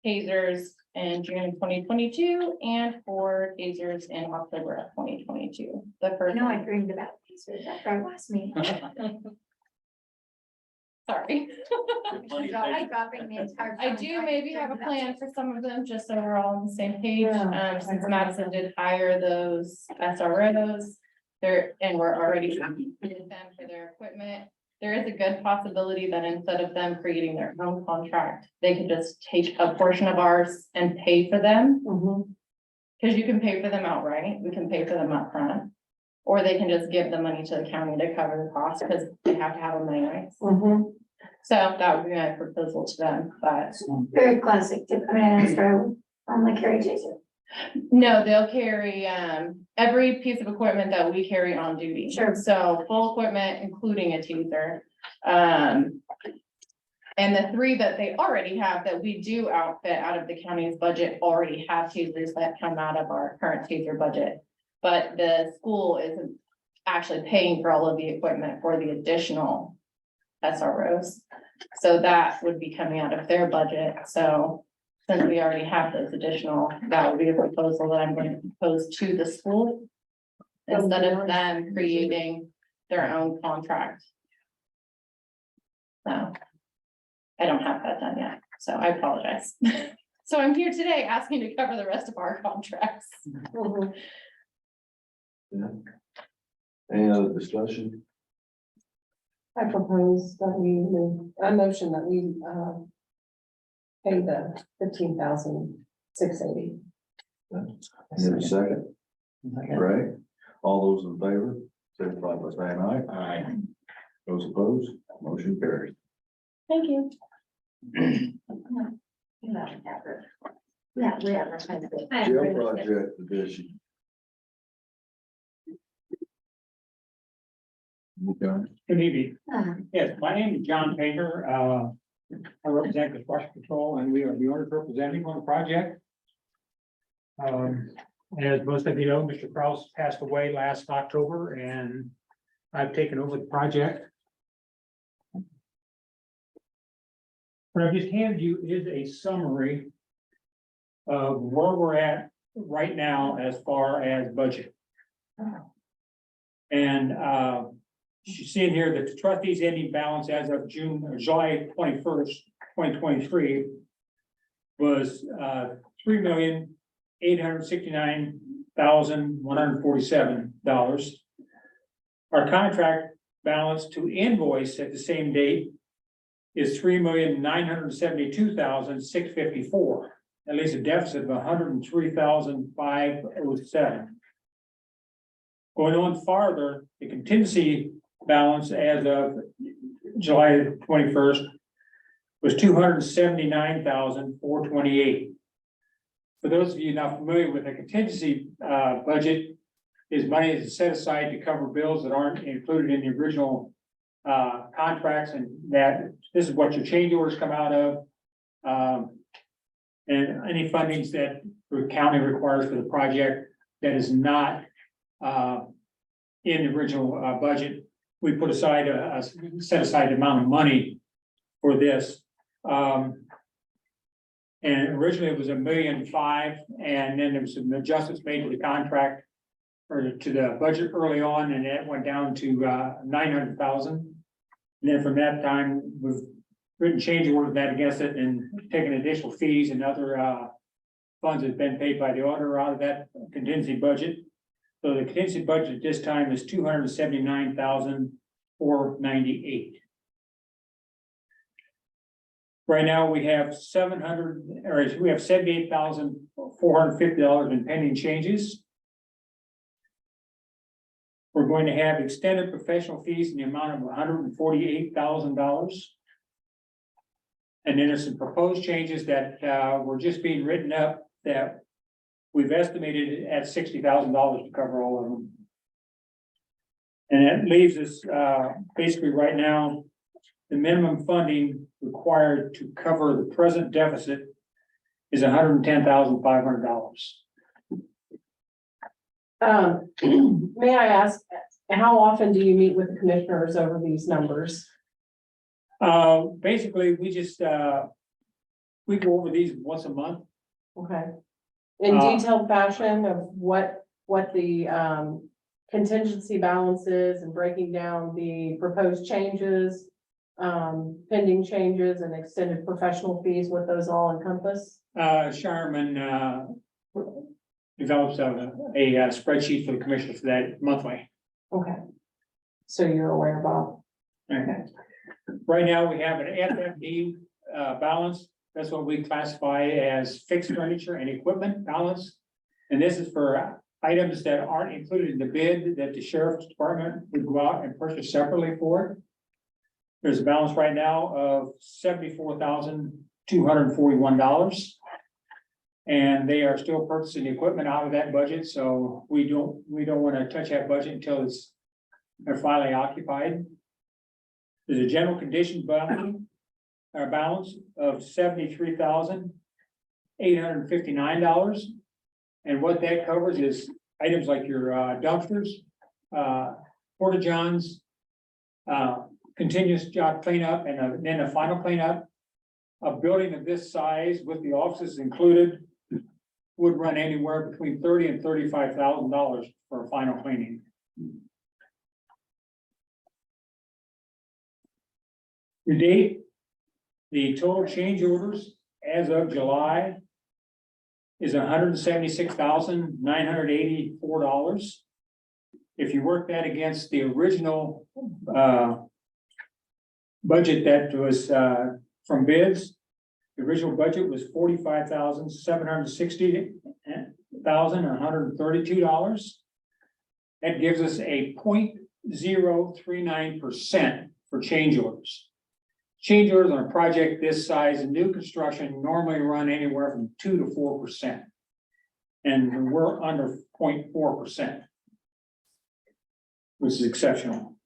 tasers in June 2022 and for tasers in October of 2022. The first. I dreamed about these after our last meeting. Sorry. I dropping the entire. I do maybe have a plan for some of them, just so we're all on the same page. Since Madison did hire those SROs. And we're already with them for their equipment. There is a good possibility that instead of them creating their own contract, they could just take a portion of ours and pay for them. Because you can pay for them outright, we can pay for them upfront. Or they can just give the money to the county to cover the cost, because they have to have them anyways. So that would be my proposal to them, but Very classic, like carry Jason. no, they'll carry every piece of equipment that we carry on duty. Sure. So full equipment, including a taser. And the 3 that they already have that we do outfit out of the county's budget already have tasers that come out of our current taser budget. But the school isn't actually paying for all of the equipment for the additional SROs. So that would be coming out of their budget. So since we already have those additional, that would be a proposal that I'm going to propose to the school. Instead of them creating their own contract. So I don't have that done yet, so I apologize. So I'm here today asking to cover the rest of our contracts. Yeah. Any other discussion? I propose that a motion that we, pay the 15,680. Need a second? Right? All those in favor, signify by saying aye. Aye. Those opposed, motion carries. Thank you. Yeah, we have. Jail project division. Okay. Good evening. Yes, my name is John Painter. I represent the Brush Patrol and we are the owners representing on the project. As most of you know, Mr. Kraus passed away last October and I've taken over the project. What I've just handed you is a summary of where we're at right now as far as budget. And you see in here that the trustees ending balance as of July 21st, 2023 was $3,869,147. Our contract balance to invoice at the same date is $3,972,654. That leaves a deficit of $103,507. Going on farther, the contingency balance as of July 21st was $279,428. For those of you not familiar with the contingency budget, is money is set aside to cover bills that aren't included in the original contracts, and that this is what your change orders come out of. And any fundings that the county requires for the project that is not in the original budget, we put aside a set aside amount of money for this. And originally it was $1.5 million, and then there was some adjustments made to the contract or to the budget early on, and that went down to $900,000. And then from that time, we've written change order that against it and taken additional fees and other funds that have been paid by the auditor out of that contingency budget. So the contingency budget at this time is $279,498. Right now, we have $78,450 in pending changes. We're going to have extended professional fees in the amount of $148,000. And then there's some proposed changes that were just being written up that we've estimated at $60,000 to cover all of them. And that leaves us basically right now, the minimum funding required to cover the present deficit is $110,500. May I ask, how often do you meet with the commissioners over these numbers? Basically, we just we go over these once a month. Okay. In detailed fashion of what the contingency balance is and breaking down the proposed changes, pending changes and extended professional fees, what those all encompass? Sharman develops a spreadsheet for the commissioner for that monthly. Okay. So you're aware, Bob? Okay. Right now, we have an FFD balance. That's what we classify as fixed furniture and equipment balance. And this is for items that aren't included in the bid that the sheriff's department would go out and purchase separately for. There's a balance right now of $74,241. And they are still purchasing equipment out of that budget, so we don't want to touch that budget until they're finally occupied. There's a general condition balance of $73,859. And what that covers is items like your dumpsters, porta johns, continuous job cleanup, and then a final cleanup. A building of this size with the offices included would run anywhere between $30,000 and $35,000 for a final cleaning. To date, the total change orders as of July is $176,984. If you work that against the original budget that was from bids, the original budget was $45,760,132. That gives us a 0.039% for change orders. Change orders on a project this size in new construction normally run anywhere from 2 to 4%. And we're under 0.4%, which is exceptional.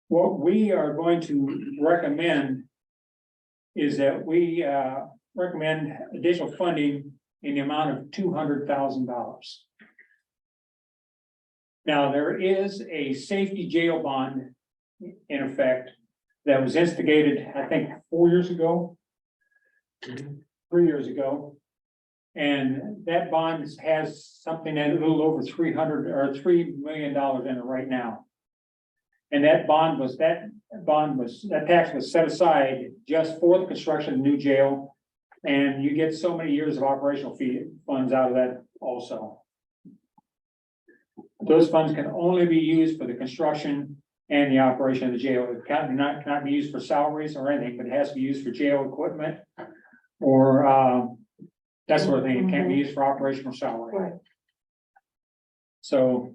What we are going to recommend is that we recommend additional funding in the amount of $200,000. Now, there is a safety jail bond in effect that was instigated, I think, 4 years ago, 3 years ago. And that bond has something a little over $3 million in it right now. And that tax was set aside just for the construction of the new jail. And you get so many years of operational fee funds out of that also. Those funds can only be used for the construction and the operation of the jail. It cannot be used for salaries or anything, but it has to be used for jail equipment or that sort of thing. It can't be used for operational salary. Right. So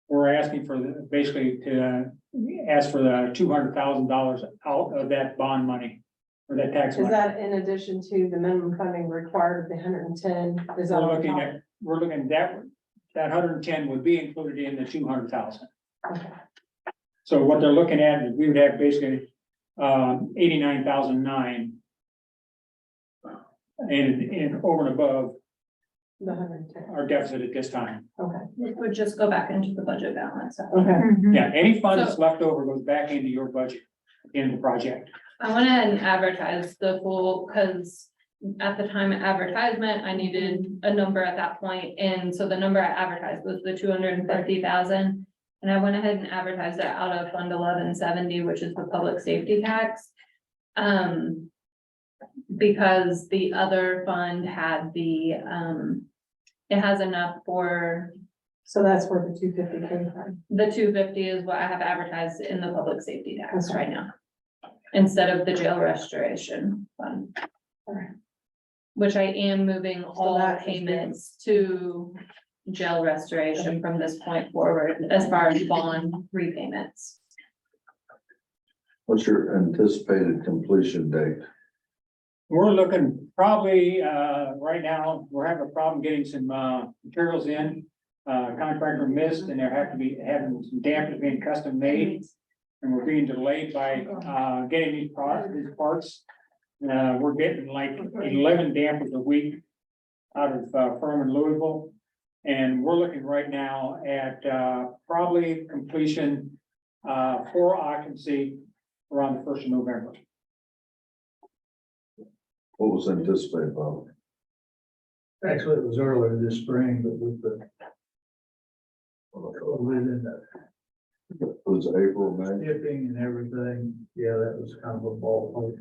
we're asking for basically to ask for the $200,000 out of that bond money or that tax Is money. that in addition to the minimum funding required of the 110? Is that We're looking at that 110 would be included in the 200,000. Okay. So what they're looking at is we would have basically 89,009 and over and above The 110. our deficit at this time. Okay. It would just go back into the budget balance. Okay. Yeah, any funds that's left over goes back into your budget in the project. I went ahead and advertised the full, because at the time of advertisement, I needed a number at that point, and so the number I advertised was the 250,000. And I went ahead and advertised it out of Fund 1170, which is the public safety tax. Because the other fund had it has enough for, So that's where the 250 came from. the 250 is what I have advertised in the public safety tax Okay. right now. Instead of the jail restoration fund. Alright. Which I am moving all that is payments to jail restoration from this point forward as far as bond repayments. What's your anticipated completion date? We're looking probably, right now, we're having a problem getting some, materials in. Contractor missed and there have to be, having some dampers being custom made. And we're being delayed by, getting these parts. We're getting like 11 dampers a week out of, Furman, Louisville. And we're looking right now at, probably completion, for occupancy around the 1st of November. What was anticipated, Bob? Actually, it was earlier this spring, but with the COVID and the It was April, May. shipping and everything, yeah, that was kind of a ball.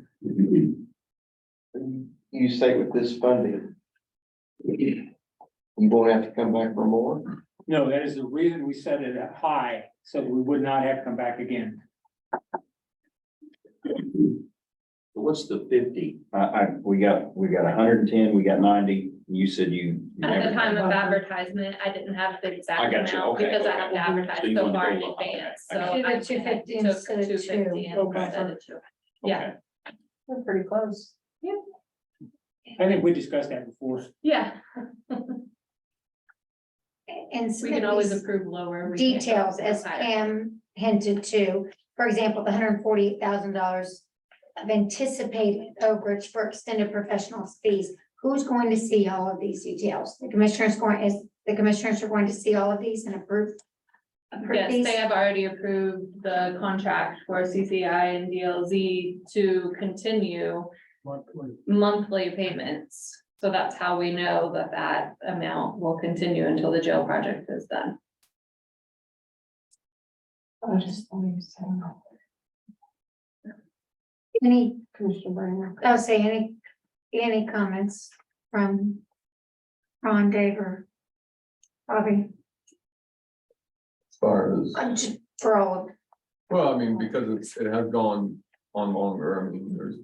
You say with this funding, you won't have to come back for more? No, that is the reason we set it at high, so that we would not have to come back again. What's the 50? We got 110, we got 90. You said you. At the time of advertisement, I didn't have the exact I got you. amount Okay, because I okay. have to advertise So you so wanted to far go in low. Okay, advance, I so got you. I Do the 250 took instead of 250 and Okay. added it to it. Okay. Yeah, We're pretty close. I think we discussed that before. yeah, And some we can of always these approve lower. we can't go details, as higher. Pam hinted to, for example, the $148,000 of anticipated overage for extended professional fees. Who's going to see all of these details? The commissioners are going to see all of these and approve Yes, these? they have already approved the contract for CCI and DLZ to continue monthly payments. So that's how we know that that amount will continue until the jail project is done. I just thought you said, Any, Commissioner Brenner. I'll say any comments from Ron, Dave, or Bobby, As far as, just for all of, well, I mean, because it has gone on longer, I mean, there's.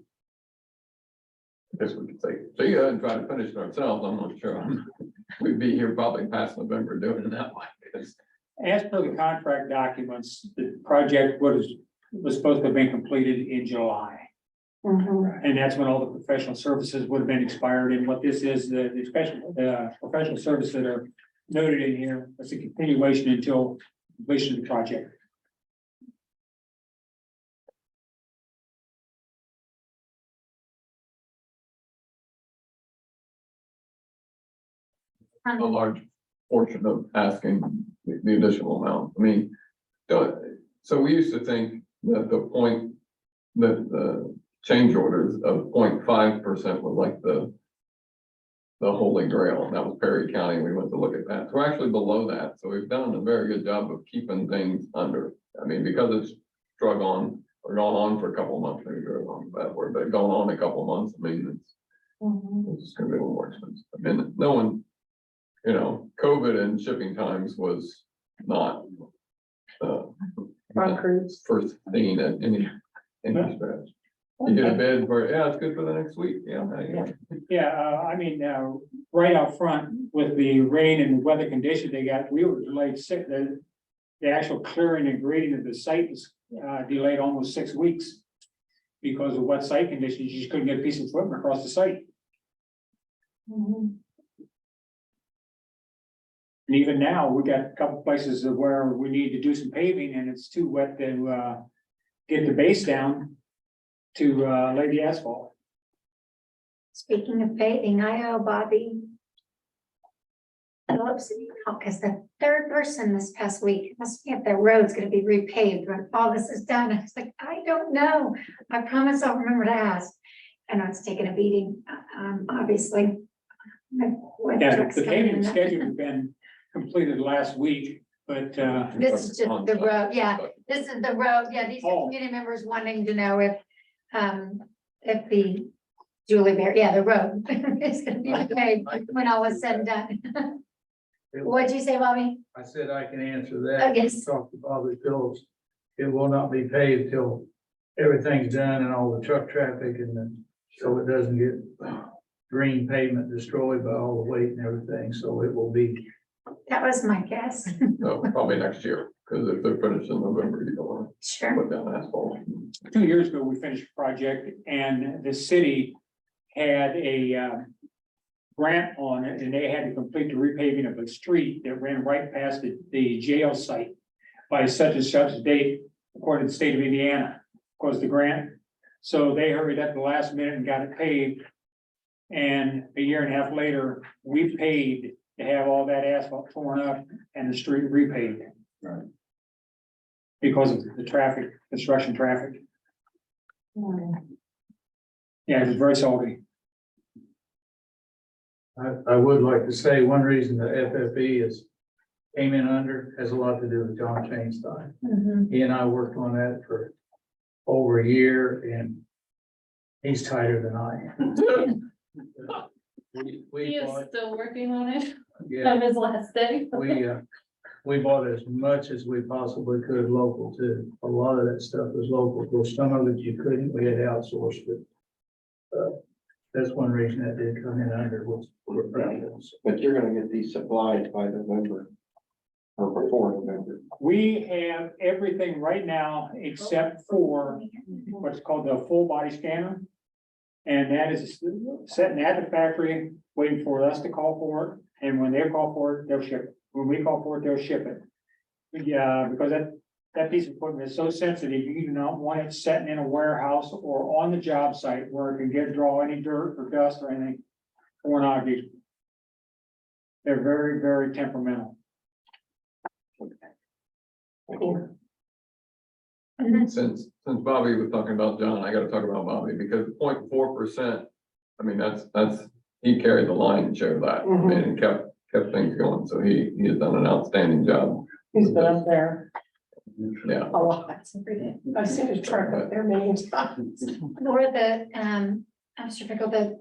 I guess we could say, see ya and try to finish it ourselves, I'm not sure, we'd be here probably past November doing it that way, because. As per the contract documents, the project was supposed to have been completed in July. And that's when all the professional services would have been expired. And what this is, the professional services that are noted in here, it's a continuation until completion of the project. A large portion of asking the additional amount, I mean. So we used to think that the point, that the change orders of 0.5% was like the holy grail, and that was Perry County, we went to look at that, so we're actually below that, so we've done a very good job of keeping things under. I mean, because it's drug on, or gone on for a couple of months, maybe drug on that word, but gone on a couple of months, I mean, it's just gonna be a little more expensive, I mean, no one. You know, COVID and shipping times was not. Ron Cruz. First thing at any stretch. You get a bid for, yeah, it's good for the next week, yeah. Yeah, I mean, right out front with the rain and weather conditions they got, we were delayed the actual clearing and grading of the site was delayed almost 6 weeks. Because of wet site conditions, you just couldn't get a piece of equipment across the site. And even now, we got a couple places where we need to do some paving and it's too wet to get the base down to lay the asphalt. speaking of paving, I owe Bobby Phillips, because the third person this past week asked me if the road's gonna be repaved when all this is done. I was like, I don't know. I promise I'll remember to ask. I know it's taken a beating, obviously. With Yeah, trucks the coming in paving and schedule has been completed last week, but This is just the road, yeah, this is the road, yeah, these are Oh. community members wanting to know if the Julie Bear, yeah, the road is gonna be paved when all is said and done. What'd you say, Bobby? I said I can answer Oh, that. yes. Talk to Bobby Phillips. It will not be paved till everything's done and all the truck traffic and then, so it doesn't get green pavement destroyed by all the weight and everything, so it will be That was my guess. No, probably next year, because if they're finished in November, you don't want to Sure. put down asphalt. 2 years ago, we finished a project and the city had a grant on it and they had to complete the repaving of a street that ran right past the jail site by such and such date, according to the state of Indiana, was the grant. So they hurried up the last minute and got it paved. And a year and a half later, we paid to have all that asphalt torn up and the street repaved. Right. Because of the traffic, construction traffic. Yeah, it was very salty. I would like to say, one reason the FFE came in under has a lot to do with John Shane's time. Mhm. He and I worked on that for over a year and he's tighter than I am. He We is bought, still working on it yeah, on his last day. we bought as much as we possibly could local too. A lot of that stuff was local. Of course, some of it you couldn't, we had outsourced it. That's one reason that did come in under was we're proud of this. But you're gonna get these supplied by November. Or before November. We have everything right now except for what's called the full body scanner. And that is sitting at the factory, waiting for us to call for it. And when they call for it, they'll ship it. When we call for it, they'll ship it. Yeah, because that piece of equipment is so sensitive, you do not want it sitting in a warehouse or on the job site where it can draw any dirt or dust or anything. Or not. They're very, very temperamental. Since Bobby was talking about John, I gotta talk about Bobby, because 0.4%, I mean, that's, he carried the line, showed that, I mean, and kept things going, so he has done an outstanding job. He's been up there Yeah, a lot. I've seen his truck up there many times. Or the, Mr. Pickle, the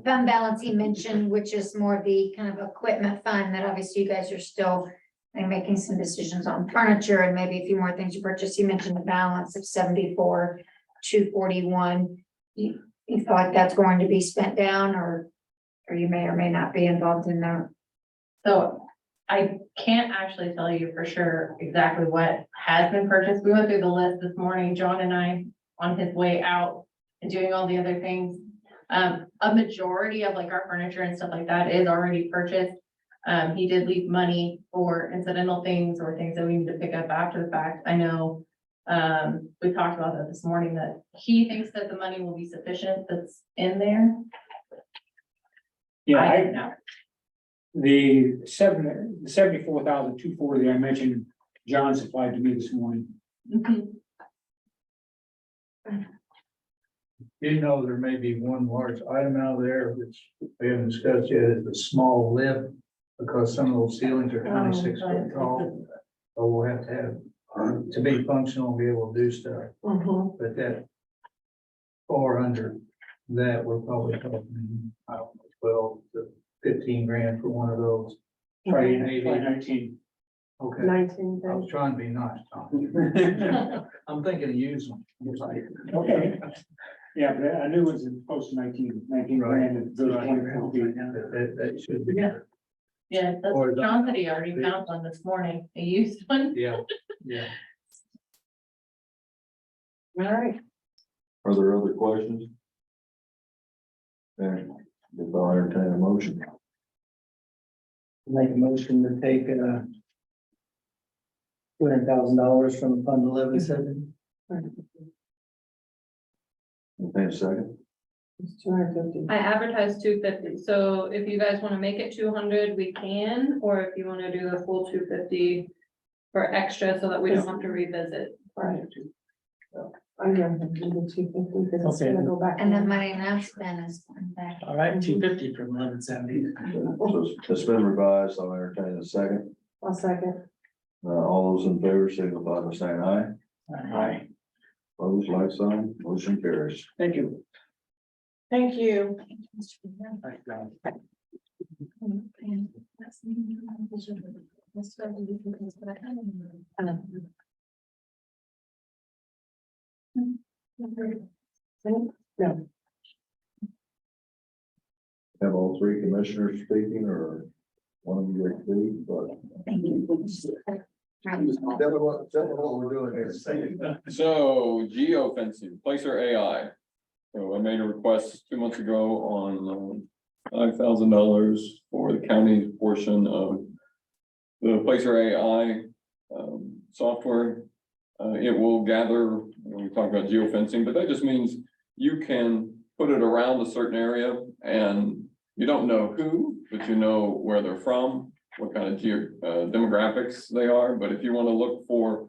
fund balance he mentioned, which is more the kind of equipment fund that obviously you guys are still making some decisions on furniture and maybe a few more things you purchased. You mentioned the balance of 74,241. You feel like that's going to be spent down or you may or may not be involved in that? So I can't actually tell you for sure exactly what has been purchased. We went through the list this morning, John and I, on his way out and doing all the other things. A majority of like our furniture and stuff like that is already purchased. He did leave money for incidental things or things that we need to pick up after the fact. I know, we talked about that this morning, that he thinks that the money will be sufficient that's in there. Yeah, I don't know. The 74,240 I mentioned, John supplied to me this morning. You know, there may be one large item out there, which we haven't discussed yet, is the small lift. Because some of those ceilings are 26 foot tall, so we'll have to have, to be functional, be able to do stuff, but that. Or under that, we're probably talking, I don't know, 12 to 15 grand for one of those. Try maybe 19. Okay, 19. I was trying to be nice, Tom. I'm thinking of using them. Okay. Yeah, but I knew it was close to 19 grand. And those 24 feet. That should be. Yeah. Yeah, that's Or the- John said he already found one this morning, a used one. Yeah. All right. Are there other questions? And if I'll entertain a motion. Make a motion to take $200,000 from Fund 1170. Entertain a second. It's 250. I advertised 250, so if you guys wanna make it 200, we can, or if you wanna do the full 250 for extra so that we don't have to revisit. Right. I'm going to do the 250 because it's Okay. gonna go back. And the money not spent is going back. All right, 250 from 1170. So it's been revised. I'll entertain a second. I'll second. All those in favor signify by saying aye. Aye. Opposed, like sign, motion carries. Thank you. Thank you. No, Have all three commissioners speaking or one of you agree, but. Tell me what we're doing here. So geofencing, placer AI. So I made a request 2 months ago on $5,000 for the county's portion of the placer AI software. It will gather, we talk about geofencing, but that just means you can put it around a certain area and you don't know who, but you know where they're from, what kind of demographics they are. But if you want to look for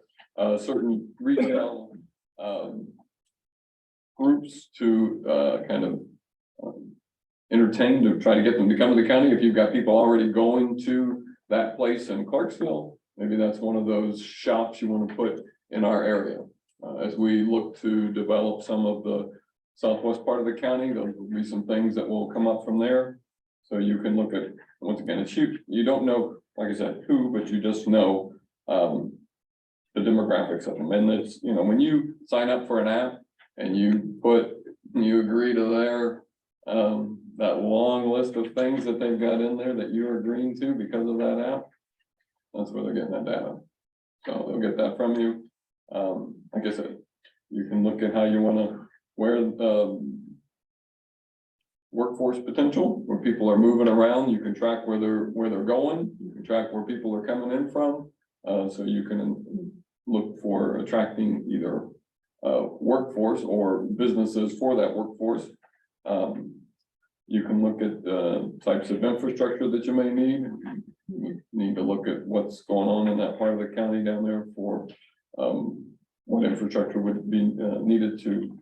certain retail groups to kind of entertain, to try to get them to come to the county, if you've got people already going to that place in Clarksville, maybe that's one of those shops you want to put in our area. As we look to develop some of the southwest part of the county, there will be some things that will come up from there. So you can look at, once again, it's you don't know, like I said, who, but you just know the demographics of them. And it's, you know, when you sign up for an app and you agree to their that long list of things that they've got in there that you're agreeing to because of that app, that's where they're getting that data. So they'll get that from you. Like I said, you can look at how you want to, where workforce potential, where people are moving around, you can track where they're going, you can track where people are coming in from. So you can look for attracting either workforce or businesses for that workforce. You can look at types of infrastructure that you may need. You need to look at what's going on in that part of the county down there for what infrastructure would be needed to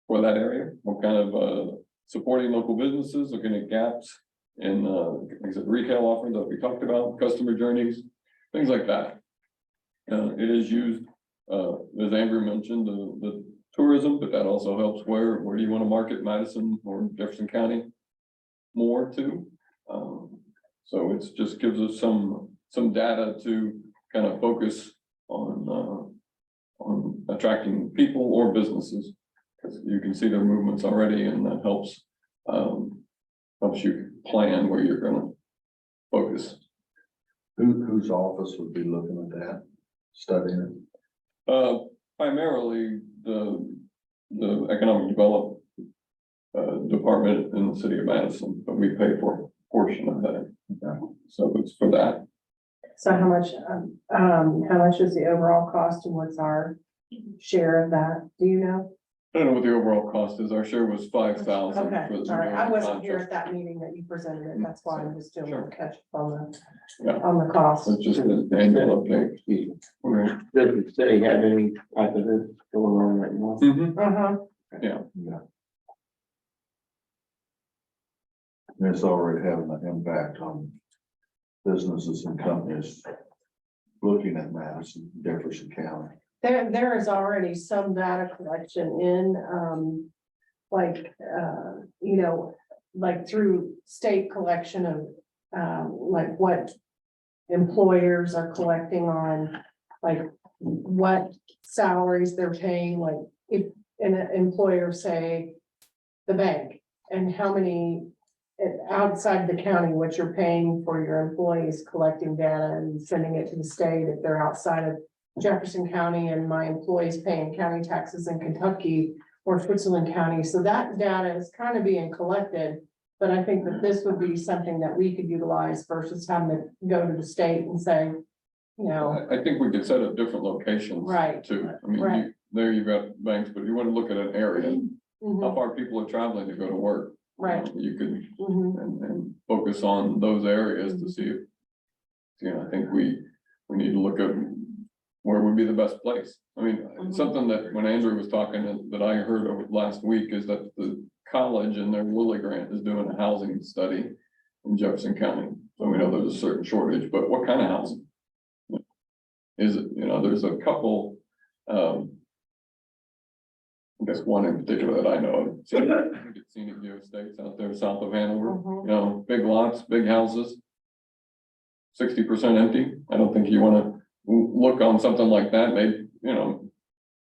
for that area, what kind of supporting local businesses, looking at gaps in like I said, retail offerings that we talked about, customer journeys, things like that. It is used, as Andrew mentioned, the tourism, but that also helps where do you want to market Madison or Jefferson County more to. So it's just gives us some data to kind of focus on attracting people or businesses, because you can see their movements already, and that helps you plan where you're going to focus. Whose office would be looking at that, studying it? Primarily the economic development department in the city of Madison, but we pay for a portion of that. So it's for that. So how much is the overall cost and what's our share of that? Do you know? I don't know what the overall cost is. Our share was 5,000. Okay, for the all right. I wasn't here contract. at that meeting that you presented it. That's why I'm just doing Sure. a catch up on Yeah. the cost. It's just an annual update. Right. Does the city have any type of this going on right now? Mhm. Uh-huh. Yeah. And it's already having an impact on businesses and companies looking at Madison, Jefferson County. There is already some data collection in, like through state collection of, like what employers are collecting on, like what salaries they're paying, like if an employer, say, the bank, and how many outside the county, what you're paying for your employees, collecting data and sending it to the state if they're outside of Jefferson County, and my employees paying county taxes in Kentucky or Switzerland County. So that data is kind of being collected. But I think that this would be something that we could utilize versus having to go to the state and say, you know, I think we could set up different locations. Right. Too. I mean, Right. there you've got banks, but you want to look at an area, how mhm, far people are traveling to go to work. right. You could, Mhm. and focus on those areas to see if, I think we need to look at where would be the best place. I mean, something that when Andrew was talking that I heard over last week is that the college and their Lilly grant is doing a housing study in Jefferson County. So we know there's a certain shortage, but what kind of housing? Is it, there's a couple, I guess one in particular that I know of. So, I think it's Scenic View Estates out there south of Hanover, Mhm. big lots, big houses. 60% empty. I don't think you wanna look on something like that. Maybe,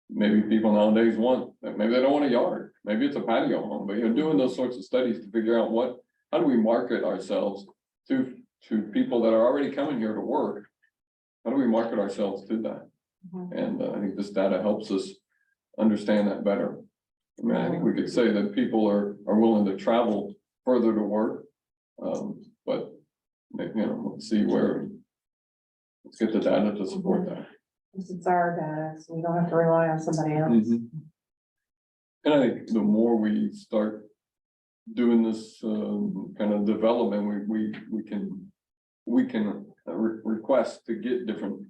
maybe people nowadays maybe they don't want a yard. Maybe it's a patio home, but you're doing those sorts of studies to figure out what how do we market ourselves to people that are already coming here to work? How do we market ourselves to that? And I think this data helps us understand that better. I mean, I think we could say that people are willing to travel further to work. But, you know, let's see let's get the data to support that. It's our data, so we don't have to rely on somebody else. And I think the more we start doing this kind of development, we can request to get different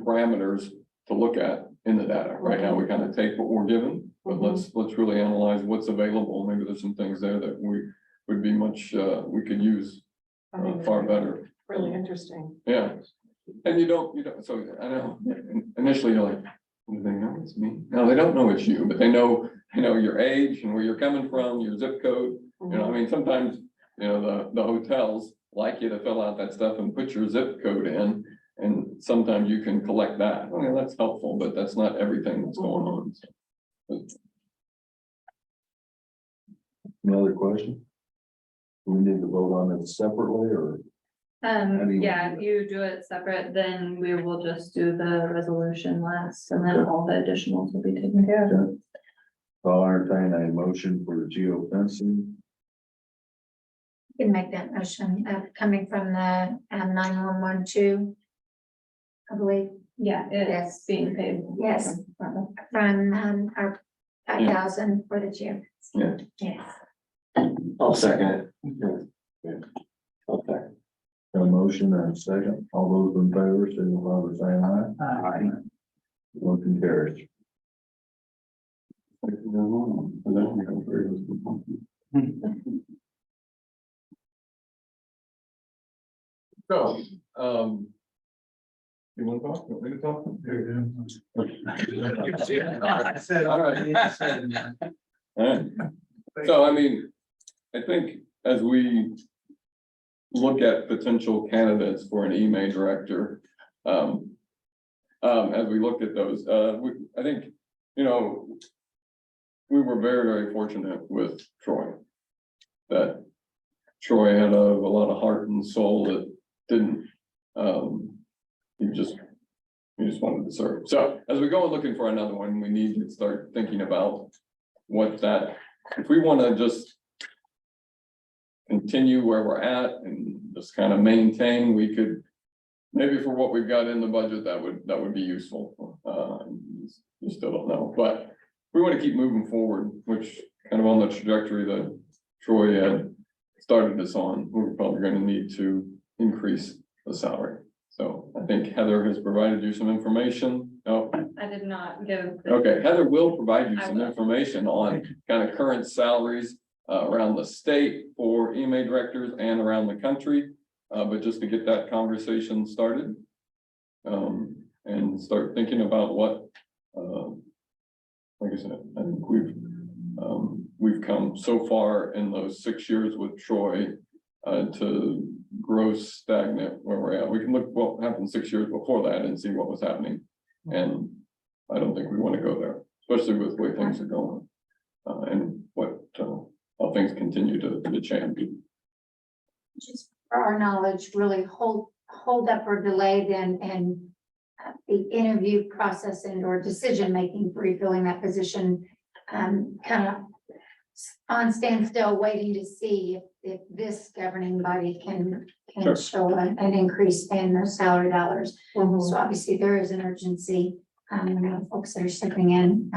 parameters to look at in the data. Right now, we kind of take what we're given, but let's really analyze what's available. Maybe there's some things there that would be much we could use far better. Really interesting. Yeah. And you don't, so I know initially you're like, do they know it's me? No, they don't know it's you, but they know your age and where you're coming from, your zip code. You know, I mean, sometimes, you know, the hotels like you to fill out that stuff and put your zip code in. And sometimes you can collect that. Okay, that's helpful, but that's not everything that's going on. Any other question? Do we need to vote on it separately or? do you Yeah, want if you do it separate, then we will just do the resolution last, and then all the additionals will be taken care of. Okay. I'll entertain a motion for geofencing. You can make that motion, coming from the 911 I believe, Yeah, it's Yes. being paid. Yes. from our 5,000 for the gym. Yeah. Yes. I'll second it. Okay. Got a motion and a second. All those in favor, signify by saying aye. Aye. Motion carries. So, you want to talk? You want me to talk? All right. So, I mean, I think as we look at potential candidates for an email director, as we looked at those, I think, you know, we were very, very fortunate with Troy. That Troy had a lot of heart and soul that didn't, he just wanted to serve. So as we go looking for another one, we need to start thinking about what that, if we want to just continue where we're at and just kind of maintain, we could, maybe for what we've got in the budget, that would be useful. You still don't know, but we want to keep moving forward, which kind of on the trajectory that Troy had started us on, we're probably going to need to increase the salary. So I think Heather has provided you some information. Oh, I did not give. okay, Heather will provide you some information on kind of current salaries around the state for email directors and around the country. But just to get that conversation started. And start thinking about what, like I said, I think we've come so far in those 6 years with Troy to grow stagnant where we're at. We can look what happened 6 years before that and see what was happening. And I don't think we want to go there, especially with the way things are going. And what, how things continue to change. Just for our knowledge, really hold up or delay then and the interview process and or decision making for refilling that position, kind of on standstill, waiting to see if this governing body can Sure. show an increase in their salary dollars. Mhm. So obviously there is an urgency, folks that are stepping in,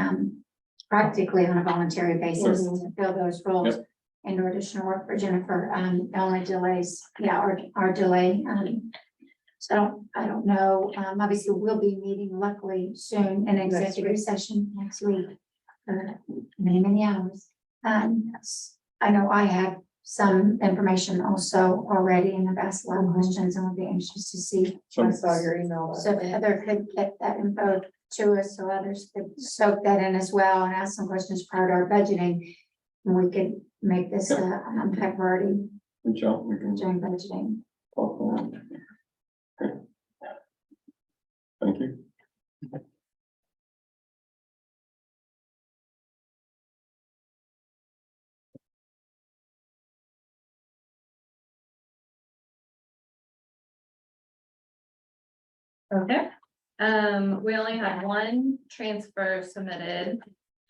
practically on a voluntary basis to fill those roles. Yep. And or additional work for Jennifer, only delays, our delay. So I don't know, obviously we'll be meeting luckily soon in executive session next week. For many hours. I know I have some information also already and I've asked a lot of questions and will be anxious to see. I saw your email. So Heather could get that info to us so others could soak that in as well and ask some questions prior to our budgeting. And we could make this a priority Reach out, we can during budgeting. talk more. Okay. Thank you. Okay. We only had one transfer submitted,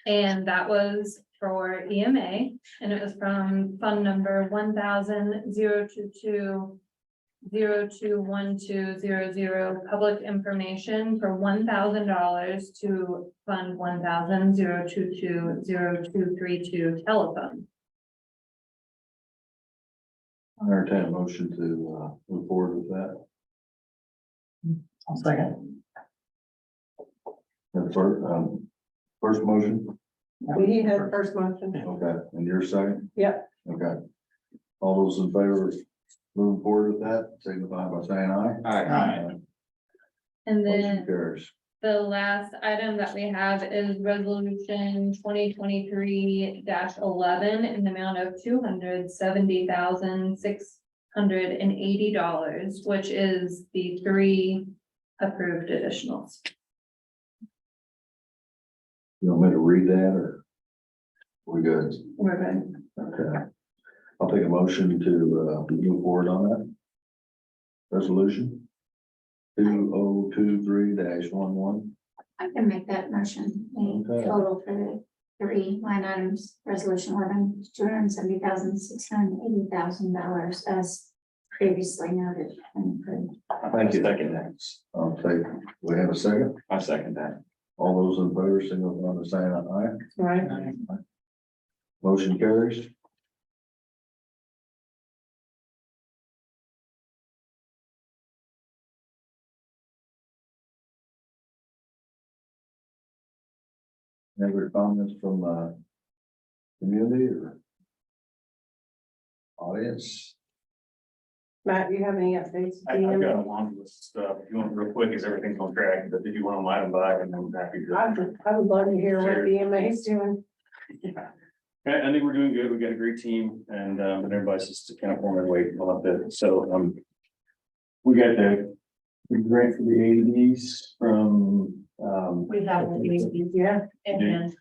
and that was for EMA, and it was from fund number 1,022,021200, public information for $1,000 to fund 1,022,0232 telephone. I entertain a motion to move forward with that. I'll second. The first motion, We had first motion. okay, and your second? Yep. Okay. All those in favor of moving forward with that, signify by saying aye. Aye. And Motion then carries. the last item that we have is resolution 2023-11 in the amount of $270,680, which is the 3 approved additionals. You want me to read that or? We're good. We're good. Okay. I'll take a motion to move forward on that. Resolution 2023-11. I can make that motion. The Okay. total for the 3 line items, resolution 11, $270,680,000 as previously noted and approved. Thank you. Second that. I'll take, we have a second. I second that. All those in favor, signify by saying aye. Right. Motion carries. Any other comments from community or audience? Matt, you have any updates? I've got a long list of stuff. If you want real quick, is everything's on track, but if you want to light them back, and I'm happy to. I would love to hear what the EMA is doing. I think we're doing good. We got a great team and everybody's just kind of pulling their weight a little bit. So, we got the grant for the AEDs from, We have, Yeah. and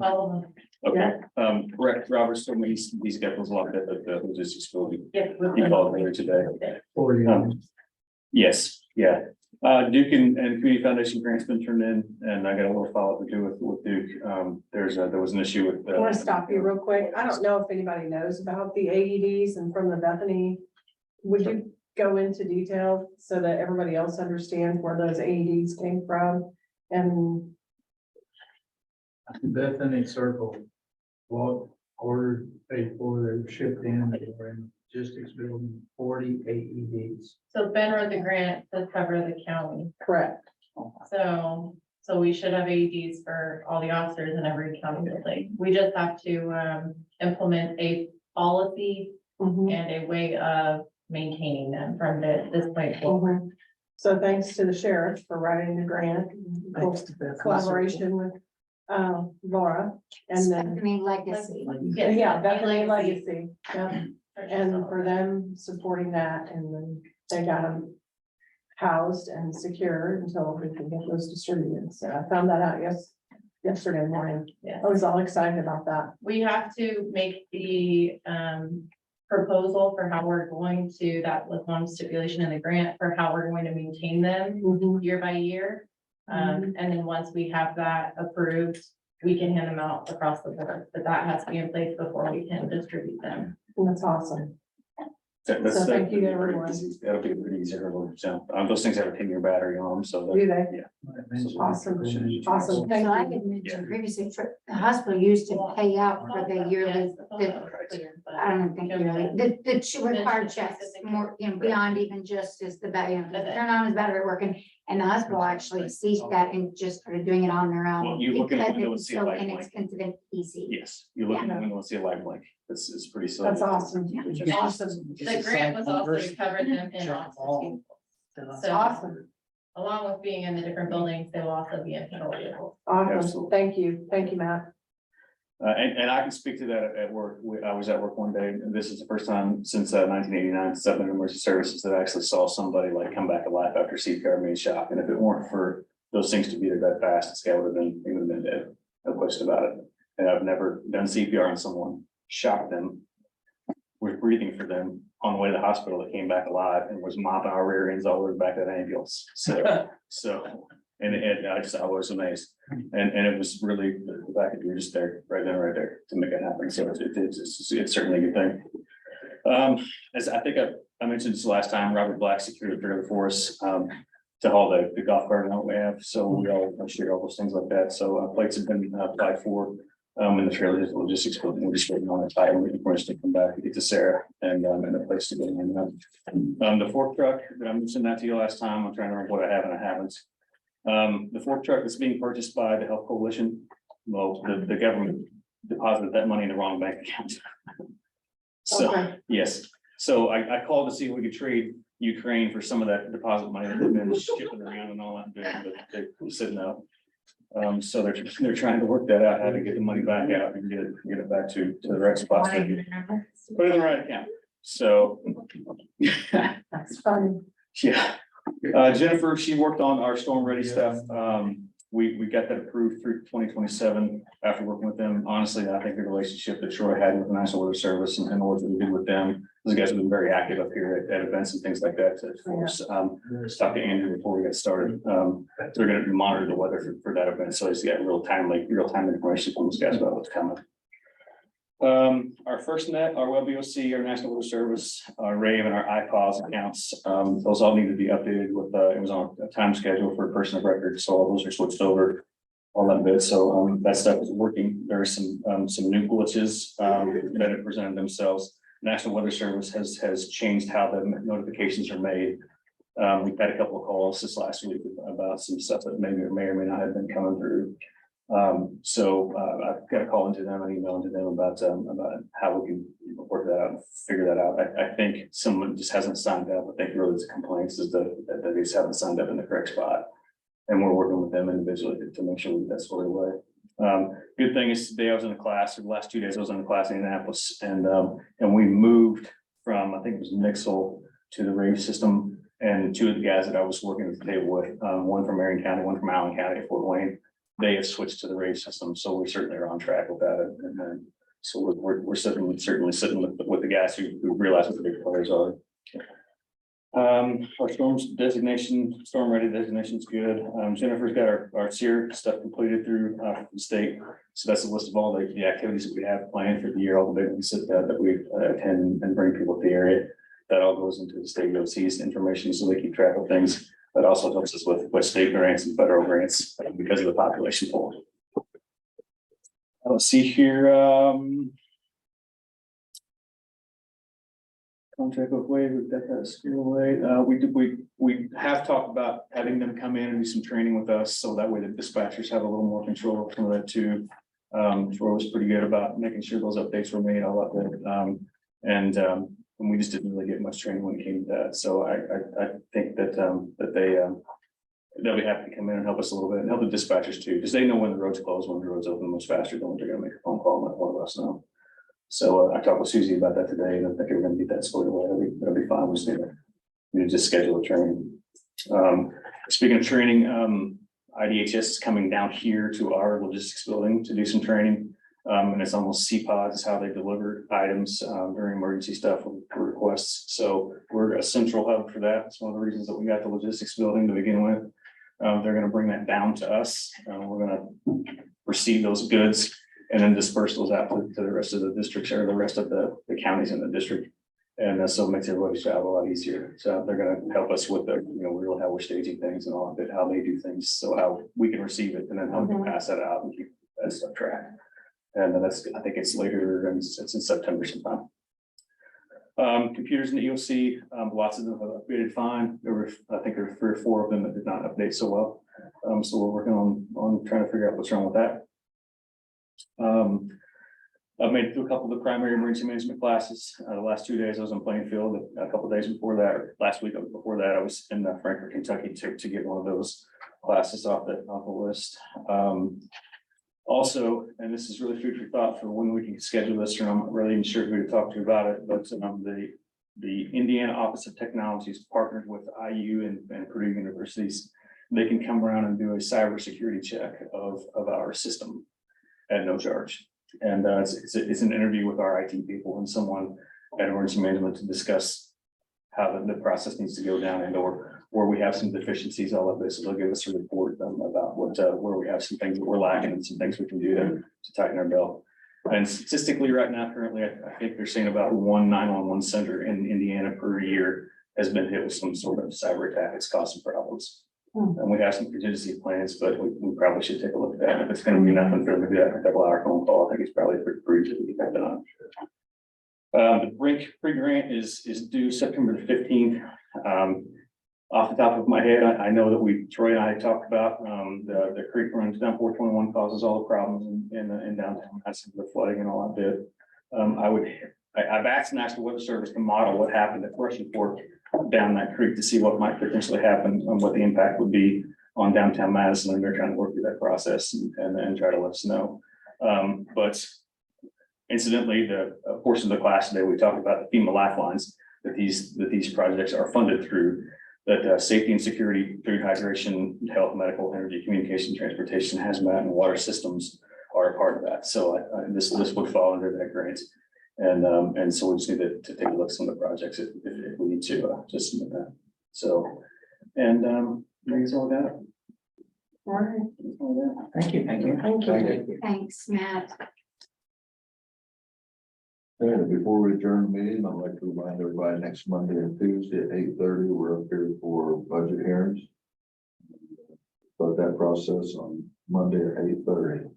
all of them. okay. Robert's told me he's got those locked up at the logistics building. Yeah. He called me today. Yes, yeah. Duke and Community Foundation grant's been turned in, and I got a little follow-up to do with Duke. There was an issue with. I want to stop you real quick. I don't know if anybody knows about the AEDs and from the Bethany. Would you go into detail so that everybody else understands where those AEDs came from? And Bethany Circle, what ordered, paid for, they were shipped in, they were in logistics building, 40 AEDs. So Ben wrote the grant to cover the county. correct. So we should have AEDs for all the officers in every county building. We just have to implement a policy Mhm. and a way of maintaining them from this point forward. Mhm. So thanks to the sheriff for writing the grant, Thanks to Beth. collaboration with Laura, and then, Bethany Legacy. yeah, Bethany Legacy. Yeah. And for them supporting that, and then they got them housed and secured until we can get those distributed. So I found that out yesterday morning. Yeah. I was all excited about that. We have to make the proposal for how we're going to, that was one stipulation in the grant for how we're going to maintain them Mhm. year by year. And then once we have that approved, we can hand them out across the board, but that has to be in place before we can distribute them. That's awesome. That's- So thank you, that'll be everyone. easy. That'll be pretty easy. So, those things have a 10-year battery on them, so. Do they? Yeah. Awesome. Awesome. So Thank I you. had mentioned previously, the hospital used to pay out for the yearly, I don't think yearly, the required checks more, beyond even just as the, turn on his battery working. And the hospital actually ceased that and just started doing it on their own. Well, you look in the because window it and was see a so light blink. inexpensive and easy. Yes, you look in the window and see a light blink. It's pretty silly. That's awesome. Awesome. The grant was also to cover them in office. That's So awesome. along with being in the different buildings, they will also be in patrol vehicles. Awesome. Absolutely. Thank you. Thank you, Matt. And I can speak to that at work. I was at work one day, and this is the first time since 1989, Southern Emergency Services that I actually saw somebody like come back alive after CPR made shock. And if it weren't for those things to be there that fast, this guy would have been dead. No question about it. And I've never done CPR on someone, shocked them. We're breathing for them on the way to the hospital that came back alive and was mopping our rear ends all over the back of that ambulance. So, and I was amazed. And it was really the fact that you were just there, right there to make it happen. So it's certainly a good thing. As I think I mentioned this last time, Robert Black secured a trailer for us, to haul the golf cart out we have. So we all share all those things like that. So plates have been applied for. And the trailer is logistics building, we're just waiting on the title, waiting for us to come back to get to Sarah and a place to go in. The fork truck that I mentioned that to you last time, I'm trying to remember what I have and I haven't. The fork truck that's being purchased by the Health Coalition, well, the government deposited that money in the wrong bank account. So, Okay. yes, so I called to see if we could trade Ukraine for some of that deposit money that they've been shipping around and all that, but they said no. So they're trying to work that out, how to get the money back out and get it back to the right spot. Put it in the right account. So. That's fun. Yeah. Jennifer, she worked on our storm ready stuff. We got that approved through 2027 after working with them. Honestly, I think the relationship that Troy had with the National Weather Service and the work that we did with them, those guys have been very active up here at events and things like that. For us, talked to Andrew before we got started. They're going to monitor the weather for that event, so he's got real time information from those guys about what's coming. Our FirstNet, our WebBOC, our National Weather Service, our Rave, and our iPause accounts, those all need to be updated with, it was on a time schedule for a person of record, so all those are switched over, all that bit, so that stuff is working. There are some new glitches that have presented themselves. National Weather Service has changed how the notifications are made. We've had a couple of calls this last week about some stuff that may or may not have been coming through. So I've got to call into them and email into them about how we can work that out and figure that out. I think someone just hasn't signed up. I think really the complaints is that they just haven't signed up in the correct spot. And we're working with them individually to make sure that's squared away. Good thing is today I was in a class, or the last 2 days I was in a class in Indianapolis, and we moved from, I think it was Mixel to the Rave system. And two of the guys that I was working at the table with, one from Marion County, one from Allen County, Fort Wayne, they have switched to the Rave system. So we certainly are on track with that. And so we're certainly sitting with the guys who realize what the big players are. Our storm ready designation is good. Jennifer's got our SEER stuff completed through the state. So that's a list of all the activities that we have planned for the year, all the big ones that we attend and bring people to the area. That all goes into the state OC's information, so they keep track of things. That also helps us with state grants and federal grants because of the population pool. Let's see here. Contract with Wave, we've got that squared away. We have talked about having them come in and do some training with us, so that way the dispatchers have a little more control of some of that too. Troy was pretty good about making sure those updates were made all up there. And we just didn't really get much training when it came to that. So I think that they'll be happy to come in and help us a little bit and help the dispatchers too, because they know when the road's closed, when the road's open much faster than when they're gonna make a phone call and let one of us know. So I talked with Susie about that today, and I think we're gonna get that squared away. That'll be fine. We need to just schedule a training. Speaking of training, IDHS is coming down here to our logistics building to do some training. And it's almost CPOD is how they deliver items during emergency stuff for requests. So we're a central hub for that. It's one of the reasons that we got the logistics building to begin with. They're going to bring that down to us. We're going to receive those goods and then disperse those out to the rest of the districts or the rest of the counties in the district. And so it makes everybody's job a lot easier. So they're going to help us with the, really how we're staging things and all of it, how they do things. So how we can receive it and then how we can pass that out and keep that stuff tracked. And then I think it's later, and it's in September sometime. Computers in the EOC, lots of them have updated fine. I think there were 3 or 4 of them that did not update so well. So we're working on trying to figure out what's wrong with that. I've made it through a couple of the primary emergency management classes. The last 2 days I was in Plainfield. A couple of days before that, last week before that, I was in Frankfort, Kentucky to get one of those classes off the list. Also, and this is really food for thought for when we can schedule this, or I'm not really even sure who to talk to about it, but the Indiana Office of Technology is partnered with IU and Purdue Universities. They can come around and do a cybersecurity check of our system at no charge. And it's an interview with our IT people and someone at emergency management to discuss how the process needs to go down and or where we have some deficiencies, all of this. They'll give us a report about what, where we have some things that we're lacking and some things we can do to tighten our belt. And statistically, right now, currently, I think they're saying about 1 911 center in Indiana per year has been hit with some sort of cyber attack. It's causing problems. And we have some contingency plans, but we probably should take a look at that. If it's gonna be nothing for them to do that, a couple hour phone call, I think it's probably pretty prudent to get that done. The brink pre-grant is due September the 15th. Off the top of my head, I know that Troy and I talked about, the creek runs down 421 causes all the problems in downtown, that's the flooding and all that bit. I've asked National Weather Service to model what happened at Russian Fork down that creek to see what might potentially happen and what the impact would be on downtown Madison, and they're trying to work through that process and try to let us know. But incidentally, the portion of the class today, we talked about the FEMA lifelines that these projects are funded through, that safety and security, food, hydration, health, medical, energy, communication, transportation, hazmat, and water systems are a part of that. So this would fall under that grant. And so we just need to take a look at some of the projects if we need to just submit that. So, and that's all I got. All right. Thank you. Thank you. Thanks, Matt. And before we adjourn the meeting, I'd like to remind everybody next Monday and Tuesday at 8:30, we're up here for budget hearings. Start that process on Monday at 8:30.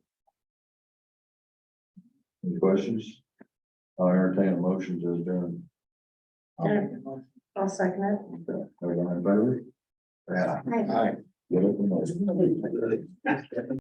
Any questions? I'll entertain a motion to adjourn. I'll second it. Everyone in favor? Yeah. Right. Get it.